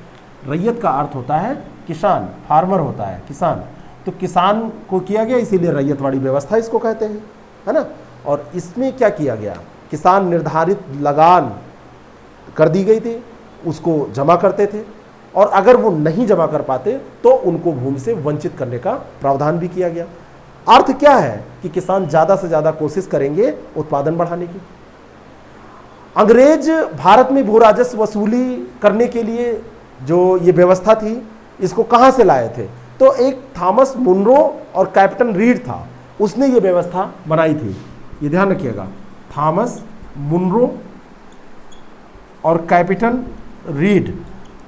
S1: रैयत का अर्थ होता है किसान, फार्मर होता है किसान। तो किसान को किया गया, इसीलिए रैयतवाड़ी व्यवस्था इसको कहते हैं, है ना। और इसमें क्या किया गया, किसान निर्धारित लगान कर दी गई थी, उसको जमा करते थे, और अगर वो नहीं जमा कर पाते तो उनको भूमि से वंचित करने का प्रावधान भी किया गया। अर्थ क्या है कि किसान ज़्यादा से ज़्यादा कोशिश करेंगे उत्पादन बढ़ाने की। अंग्रेज भारत में भू राजस्व वसूली करने के लिए जो ये व्यवस्था थी, इसको कहाँ से लाए थे, तो एक थॉमस मुनरो और कैप्टन रीड था, उसने ये व्यवस्था बनाई थी। ये ध्यान रखिएगा, थॉमस मुनरो और कैप्टन रीड,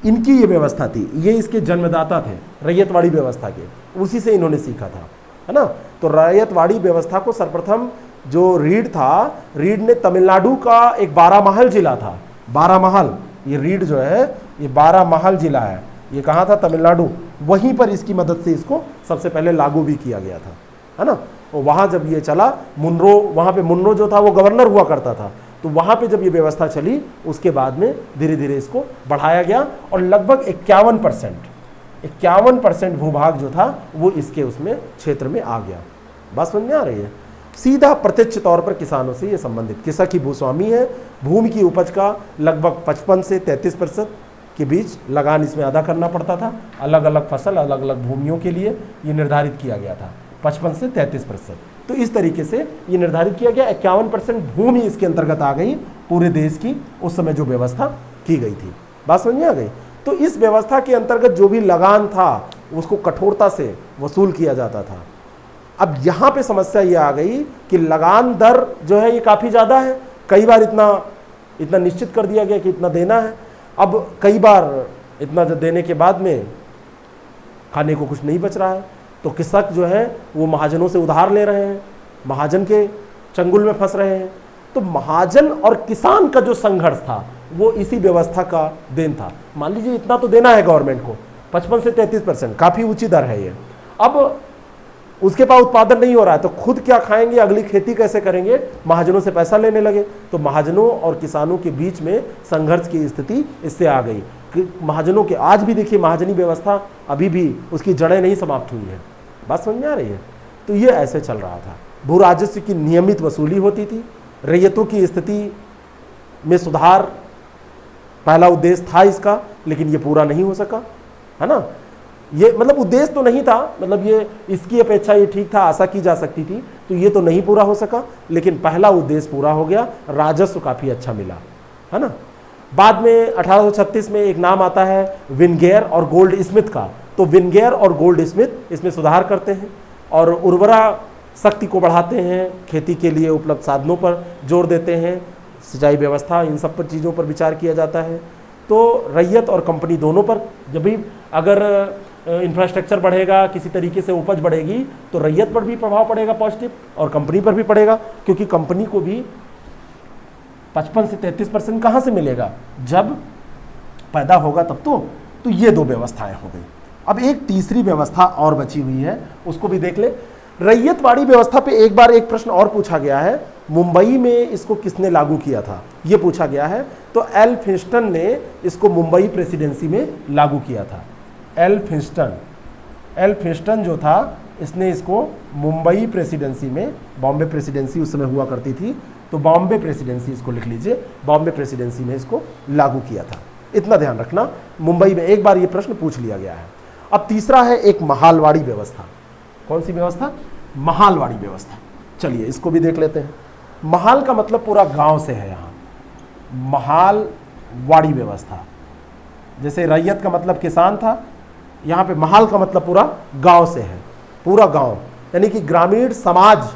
S1: इनकी ये व्यवस्था थी। ये इसके जन्मदाता थे रैयतवाड़ी व्यवस्था के, उसी से इन्होंने सीखा था, है ना। तो रैयतवाड़ी व्यवस्था को सर्वप्रथम जो रीड था, रीड ने तमिलनाडु का एक 12 महल जिला था, 12 महल, ये रीड जो है ये 12 महल जिला है, ये कहाँ था, तमिलनाडु। वहीं पर इसकी मदद से इसको सबसे पहले लागू भी किया गया था, है ना। और वहाँ जब ये चला, मुनरो, वहाँ पे मुनरो जो था वो गवर्नर हुआ करता था, तो वहाँ पे जब ये व्यवस्था चली उसके बाद में धीरे धीरे इसको बढ़ाया गया और लगभग 51% भूभाग जो था वो इसके उसमें क्षेत्र में आ गया। बात समझ में आ रही है? सीधा प्रत्यक्ष तौर पर किसानों से ये संबंधित, कृषक ही भूस्वामी है, भूमि की उपज का लगभग 55 से 33% के बीच लगान इसमें अदा करना पड़ता था। अलग अलग फसल अलग अलग भूमियों के लिए ये निर्धारित किया गया था 55 से 33%। तो इस तरीके से ये निर्धारित किया गया। 51% भूमि इसके अंतर्गत आ गई पूरे देश की, उस समय जो व्यवस्था की गई थी। बात समझ में आ गई? तो इस व्यवस्था के अंतर्गत जो भी लगान था उसको कठोरता से वसूल किया जाता था। अब यहाँ पे समस्या ये आ गई कि लगान दर जो है ये काफ़ी ज़्यादा है। कई बार इतना निश्चित कर दिया गया कि इतना देना है। अब कई बार इतना देने के बाद में खाने को कुछ नहीं बच रहा है, तो कृषक जो है वो महाजनों से उधार ले रहे हैं, महाजन के चंगुल में फंस रहे हैं। तो महाजन और किसान का जो संघर्ष था वो इसी व्यवस्था का देन था। मान लीजिए इतना तो देना है गवर्नमेंट को, 55 से 33%, काफ़ी ऊंची दर है ये। अब उसके पास उत्पादन नहीं हो रहा है तो खुद क्या खाएंगे, अगली खेती कैसे करेंगे? महाजनों से पैसा लेने लगे। तो महाजनों और किसानों के बीच में संघर्ष की स्थिति इससे आ गई कि महाजनों के, आज भी देखिए महाजनी व्यवस्था अभी भी उसकी जड़ें नहीं समाप्त हुई है। बात समझ में आ रही है? तो ये ऐसे चल रहा था। भू राजस्व की नियमित वसूली होती थी, रैयतों की स्थिति में सुधार पहला उद्देश्य था इसका, लेकिन ये पूरा नहीं हो सका, है ना। ये मतलब उद्देश्य तो नहीं था, मतलब ये इसकी अपेक्षा ये ठीक था, आशा की जा सकती थी, तो ये तो नहीं पूरा हो सका, लेकिन पहला उद्देश्य पूरा हो गया, राजस्व काफ़ी अच्छा मिला, है ना। बाद में 1836 में एक नाम आता है विनगेयर और गोल्ड स्मिथ का। तो विनगेयर और गोल्ड स्मिथ इसमें सुधार करते हैं और उर्वरा शक्ति को बढ़ाते हैं, खेती के लिए उपलब्ध साधनों पर जोर देते हैं, सिंचाई व्यवस्था, इन सब पर चीज़ों पर विचार किया जाता है। तो रैयत और कंपनी दोनों पर, जब भी अगर इंफ्रास्ट्रक्चर बढ़ेगा, किसी तरीके से उपज बढ़ेगी, तो रैयत पर भी प्रभाव पड़ेगा पॉजिटिव और कंपनी पर भी पड़ेगा, क्योंकि कंपनी को भी 55 से 33% कहाँ से मिलेगा? जब पैदा होगा तब तो ये दो व्यवस्थाएं हो गई। अब एक तीसरी व्यवस्था और बची हुई है, उसको भी देख ले। रैयतवाड़ी व्यवस्था पे एक बार एक प्रश्न और पूछा गया है, मुंबई में इसको किसने लागू किया था, ये पूछा गया है। तो एल फिंस्टन ने इसको मुंबई प्रेसिडेंसी में लागू किया था। एल फिंस्टन जो था, इसने इसको मुंबई प्रेसिडेंसी में, बॉम्बे प्रेसिडेंसी उस समय हुआ करती थी, तो बॉम्बे प्रेसिडेंसी इसको लिख लीजिए, बॉम्बे प्रेसिडेंसी में इसको लागू किया था। इतना ध्यान रखना, मुंबई में एक बार ये प्रश्न पूछ लिया गया है। अब तीसरा है एक महालवाड़ी व्यवस्था। कौन सी व्यवस्था? महालवाड़ी व्यवस्था। चलिए इसको भी देख लेते हैं। महाल का मतलब पूरा गांव से है यहाँ, महालवाड़ी व्यवस्था। जैसे रैयत का मतलब किसान था, यहाँ पे महाल का मतलब पूरा गांव से है, पूरा गांव, यानी कि ग्रामीण समाज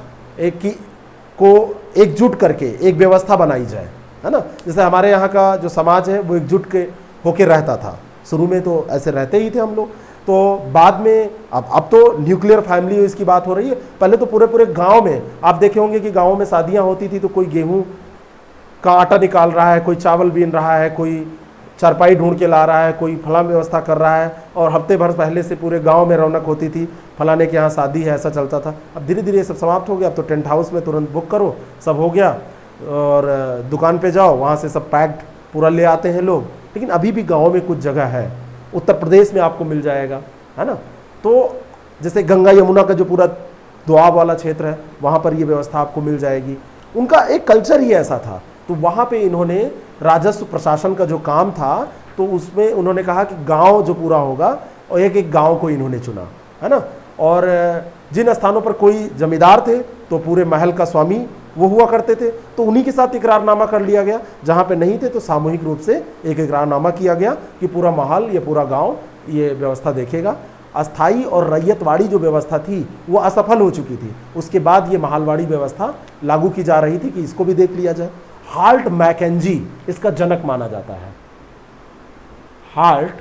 S1: को एकजुट करके एक व्यवस्था बनाई जाए, है ना। जैसे हमारे यहाँ का जो समाज है वो एकजुट के होके रहता था, शुरू में तो ऐसे रहते ही थे हम लोग, तो बाद में अब तो न्यूक्लियर फैमिली इसकी बात हो रही है। पहले तो पूरे गांव में आप देखे होंगे कि गांव में शादियां होती थी तो कोई गेहूं का आटा निकाल रहा है, कोई चावल बीन रहा है, कोई चारपाई ढूंढ के ला रहा है, कोई फलां व्यवस्था कर रहा है, और हफ्ते भर पहले से पूरे गांव में रौनक होती थी, फलाने के यहाँ शादी है, ऐसा चलता था। अब धीरे धीरे ये सब समाप्त हो गया। अब तो टेंट हाउस में तुरंत बुक करो, सब हो गया, और दुकान पे जाओ, वहाँ से सब पैक्ड पूरा ले आते हैं लोग। लेकिन अभी भी गाँव में कुछ जगह है, उत्तर प्रदेश में आपको मिल जाएगा, है ना। तो जैसे गंगा यमुना का जो पूरा दोआब वाला क्षेत्र है, वहाँ पर ये व्यवस्था आपको मिल जाएगी। उनका एक कल्चर ही ऐसा था, तो वहाँ पे इन्होंने राजस्व प्रशासन का जो काम था, तो उसमें उन्होंने कहा कि गांव जो पूरा होगा, और एक गांव को इन्होंने चुना, है ना। और जिन स्थानों पर कोई जमींदार थे तो पूरे महल का स्वामी वो हुआ करते थे, तो उन्हीं के साथ इकरारनामा कर लिया गया। जहाँ पे नहीं थे तो सामूहिक रूप से एक इकरारनामा किया गया कि पूरा महल, ये पूरा गाँव ये व्यवस्था देखेगा। अस्थाई और रैयतवाड़ी जो व्यवस्था थी वो असफल हो चुकी थी। उसके बाद ये महालवाड़ी व्यवस्था लागू की जा रही थी कि इसको भी देख लिया जाए। हाल्ट मैकेंजी इसका जनक माना जाता है। हाल्ट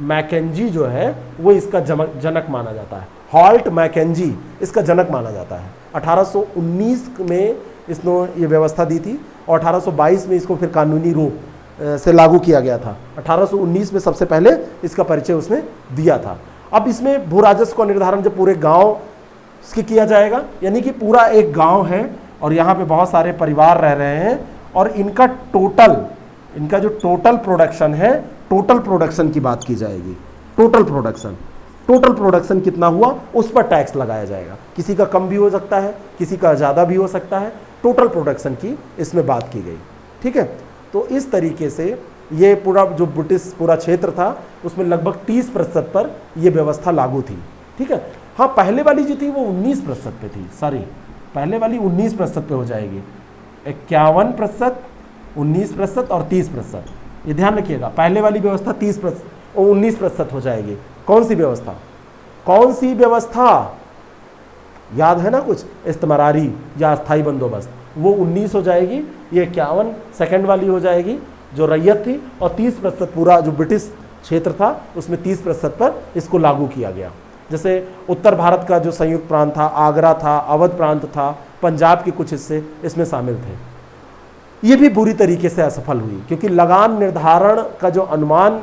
S1: मैकेंजी जो है वो इसका जनक माना जाता है। हाल्ट मैकेंजी इसका जनक माना जाता है। 1819 में इसने ये व्यवस्था दी थी और 1822 में इसको फिर कानूनी रूप से लागू किया गया था। 1819 में सबसे पहले इसका परिचय उसने दिया था। अब इसमें भू राजस्व का निर्धारण जब पूरे गांव की किया जाएगा, यानी कि पूरा एक गांव है और यहाँ पे बहुत सारे परिवार रह रहे हैं, और इनका जो टोटल प्रोडक्शन है, टोटल प्रोडक्शन की बात की जाएगी। टोटल प्रोडक्शन कितना हुआ उस पर टैक्स लगाया जाएगा। किसी का कम भी हो सकता है, किसी का ज़्यादा भी हो सकता है। टोटल प्रोडक्शन की इसमें बात की गई, ठीक है। तो इस तरीके से ये पूरा जो ब्रिटिश पूरा क्षेत्र था उसमें लगभग 30% पर यह व्यवस्था लागू थी, ठीक है। हाँ, पहले वाली जो थी वो 19% पे थी, सॉरी, पहले वाली 19% पे हो जाएगी। 51%, 19% और 30%, ये ध्यान रखिएगा। पहले वाली व्यवस्था 30% और 19% हो जाएगी। कौन सी व्यवस्था याद है ना कुछ, इस्तेमारी या अस्थाई बंदोबस्त, वो 19 हो जाएगी। ये 51 सेकंड वाली हो जाएगी जो रैयत थी, और 30% पूरा जो ब्रिटिश क्षेत्र था उसमें 30% पर इसको लागू किया गया। जैसे उत्तर भारत का जो संयुक्त प्रांत था, आगरा था, अवध प्रांत था, पंजाब के कुछ हिस्से इसमें शामिल थे। ये भी बुरी तरीके से असफल हुई, क्योंकि लगान निर्धारण का जो अनुमान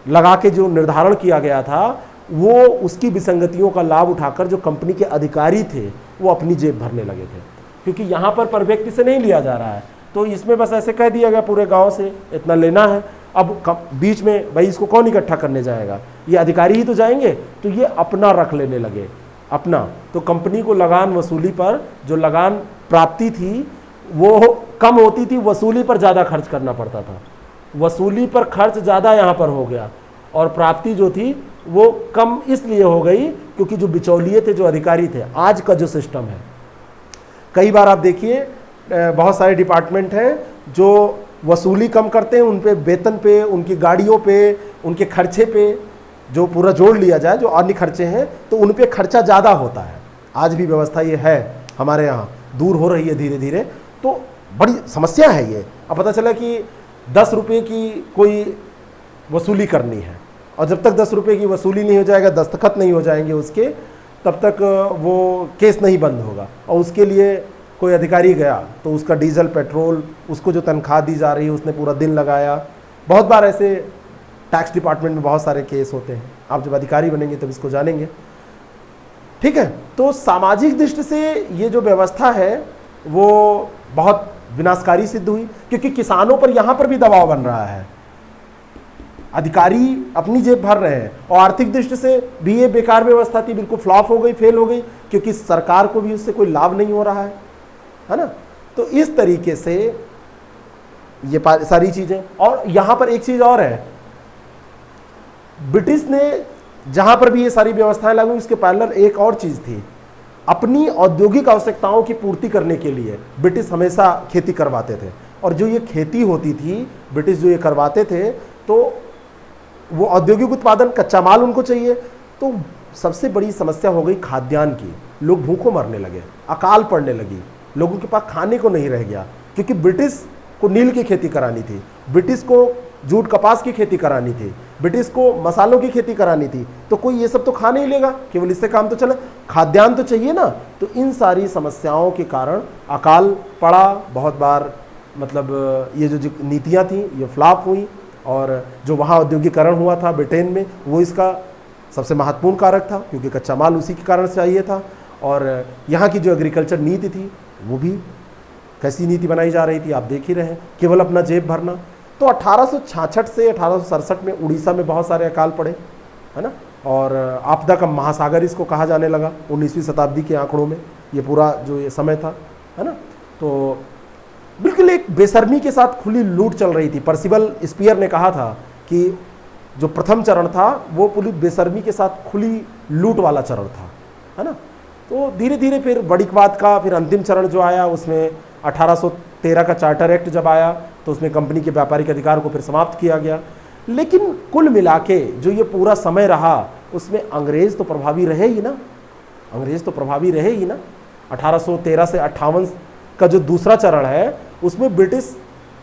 S1: लगा के जो निर्धारण किया गया था, वो उसकी विसंगतियों का लाभ उठाकर जो कंपनी के अधिकारी थे वो अपनी जेब भरने लगे थे। क्योंकि यहाँ पर व्यक्ति से नहीं लिया जा रहा है, तो इसमें बस ऐसे कह दिया गया पूरे गांव से इतना लेना है। अब बीच में भाई इसको कौन इकट्ठा करने जाएगा, ये अधिकारी ही तो जाएंगे, तो ये अपना रख लेने लगे, अपना। तो कंपनी को लगान वसूली पर जो लगान प्राप्ति थी वो कम होती थी, वसूली पर ज़्यादा खर्च करना पड़ता था। वसूली पर खर्च ज़्यादा यहाँ पर हो गया, और प्राप्ति जो थी वो कम इसलिए हो गई क्योंकि जो बिचौलिए थे, जो अधिकारी थे, आज का जो सिस्टम है, कई बार आप देखिए बहुत सारे डिपार्टमेंट हैं जो वसूली कम करते हैं, उन पे वेतन पे, उनकी गाड़ियों पे, उनके खर्चे पे जो पूरा जोड़ लिया जाए, जो अन्य खर्चे हैं, तो उन पे खर्चा ज़्यादा होता है। आज भी व्यवस्था ये है हमारे यहाँ, दूर हो रही है धीरे धीरे। तो बड़ी समस्या है ये। अब पता चला कि 10 रुपये की कोई वसूली करनी है, और जब तक 10 रुपये की वसूली नहीं हो जाएगा, दस्तखत नहीं हो जाएंगे उसके, तब तक वो केस नहीं बंद होगा। और उसके लिए कोई अधिकारी गया तो उसका डीजल, पेट्रोल, उसको जो तनख्वाह दी जा रही है उसने पूरा दिन लगाया। बहुत बार ऐसे टैक्स डिपार्टमेंट में बहुत सारे केस होते हैं। आप जब अधिकारी बनेंगे तब इसको जानेंगे, ठीक है। तो सामाजिक दृष्टि से ये जो व्यवस्था है वो बहुत विनाशकारी सिद्ध हुई, क्योंकि किसानों पर यहाँ पर भी दबाव बन रहा है। अधिकारी अपनी जेब भर रहे हैं, और आर्थिक दृष्टि से भी ये बेकार व्यवस्था थी, बिल्कुल फ्लॉप हो गई, फेल हो गई, क्योंकि सरकार को भी उससे कोई लाभ नहीं हो रहा है ना। तो इस तरीके से ये सारी चीजें। और यहां पर एक चीज और है, ब्रिटिश ने जहां पर भी ये सारी व्यवस्थाएं लागू, इसके पैरेलल एक और चीज थी। अपनी औद्योगिक आवश्यकताओं की पूर्ति करने के लिए ब्रिटिश हमेशा खेती करवाते थे, और जो ये खेती होती थी, ब्रिटिश जो ये करवाते थे, तो वो औद्योगिक उत्पादन, कच्चा माल उनको चाहिए। तो सबसे बड़ी समस्या हो गई खाद्यान्न की। लोग भूखों मरने लगे, अकाल पड़ने लगी, लोगों के पास खाने को नहीं रह गया, क्योंकि ब्रिटिश को नील की खेती करानी थी, ब्रिटिश को जूट कपास की खेती करानी थी, ब्रिटिश को मसालों की खेती करानी थी। तो कोई ये सब तो खा नहीं लेगा, केवल इससे काम तो चले, खाद्यान्न तो चाहिए ना। तो इन सारी समस्याओं के कारण अकाल पड़ा बहुत बार। मतलब ये जो नीतियाँ थी ये फ्लॉप हुई, और जो वहाँ औद्योगिकरण हुआ था ब्रिटेन में, वो इसका सबसे महत्वपूर्ण कारक था, क्योंकि कच्चा माल उसी के कारण से चाहिए था। और यहाँ की जो एग्रीकल्चर नीति थी वो भी कैसी नीति बनाई जा रही थी आप देख ही रहे हैं, केवल अपना जेब भरना। तो 1866 से 1867 में उड़ीसा में बहुत सारे अकाल पड़े, है ना। और आपदा का महासागर इसको कहा जाने लगा 19वीं शताब्दी के आंकड़ों में, ये पूरा जो ये समय था, है ना। तो बिल्कुल एक बेशर्मी के साथ खुली लूट चल रही थी। पर्सिबल स्पीयर ने कहा था कि जो प्रथम चरण था वो पूरी बेशर्मी के साथ खुली लूट वाला चरण था, है ना। तो धीरे धीरे फिर बड़ीकवाद का फिर अंतिम चरण जो आया, उसमें 1813 का चार्टर एक्ट जब आया तो उसमें कंपनी के व्यापारिक अधिकार को फिर समाप्त किया गया। लेकिन कुल मिला के जो ये पूरा समय रहा उसमें अंग्रेज़ तो प्रभावी रहे ही ना, अंग्रेज़ तो प्रभावी रहे ही ना। 1813 से 58 का जो दूसरा चरण है उसमें ब्रिटिश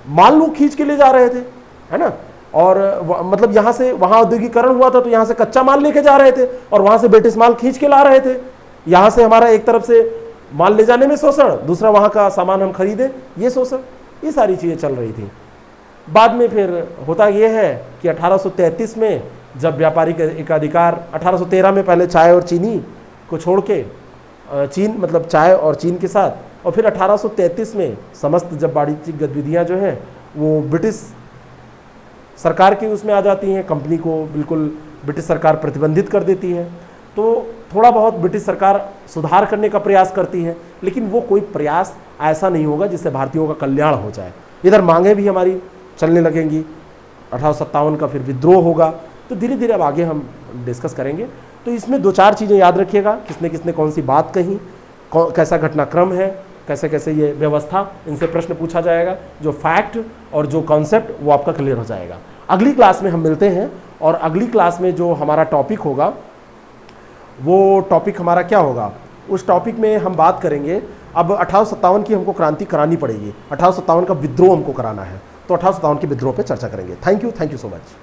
S1: माल लोग खींच के ले जा रहे थे, है ना। और मतलब यहाँ से वहाँ औद्योगिकरण हुआ था तो यहाँ से कच्चा माल लेके जा रहे थे, और वहाँ से ब्रिटिश माल खींच के ला रहे थे। यहाँ से हमारा एक तरफ से माल ले जाने में शोषण, दूसरा वहाँ का सामान हम खरीदे ये शोषण, ये सारी चीज़ें चल रही थी। बाद में फिर होता ये है कि 1833 में जब व्यापारिक एकाधिकार, 1813 में पहले चाय और चीनी को छोड़ के, चीन मतलब चाय और चीन के साथ और फिर 1833 में समस्त जब वाणिज्यिक गतिविधियाँ जो हैं वो ब्रिटिश सरकार की उसमें आ जाती हैं, कंपनी को बिल्कुल ब्रिटिश सरकार प्रतिबंधित कर देती है। तो थोड़ा बहुत ब्रिटिश सरकार सुधार करने का प्रयास करती है, लेकिन वो कोई प्रयास ऐसा नहीं होगा जिससे भारतीयों का कल्याण हो जाए। इधर मांगें भी हमारी चलने लगेंगी, 1857 का फिर विद्रोह होगा। तो धीरे धीरे अब आगे हम डिस्कस करेंगे। तो इसमें 2-4 चीज़ें याद रखिएगा, किसने किसने कौन सी बात कही, कैसा घटनाक्रम है, कैसे कैसे ये व्यवस्था, इनसे प्रश्न पूछा जाएगा। जो फैक्ट और जो कॉन्सेप्ट वो आपका क्लियर हो जाएगा। अगली क्लास में हम मिलते हैं, और अगली क्लास में जो हमारा टॉपिक होगा वो टॉपिक हमारा क्या होगा, उस टॉपिक में हम बात करेंगे। अब 1857 की हमको क्रांति करानी पड़ेगी, 1857 का विद्रोह हमको कराना है, तो 1857 के विद्रोह पे चर्चा करेंगे। Thank you so much.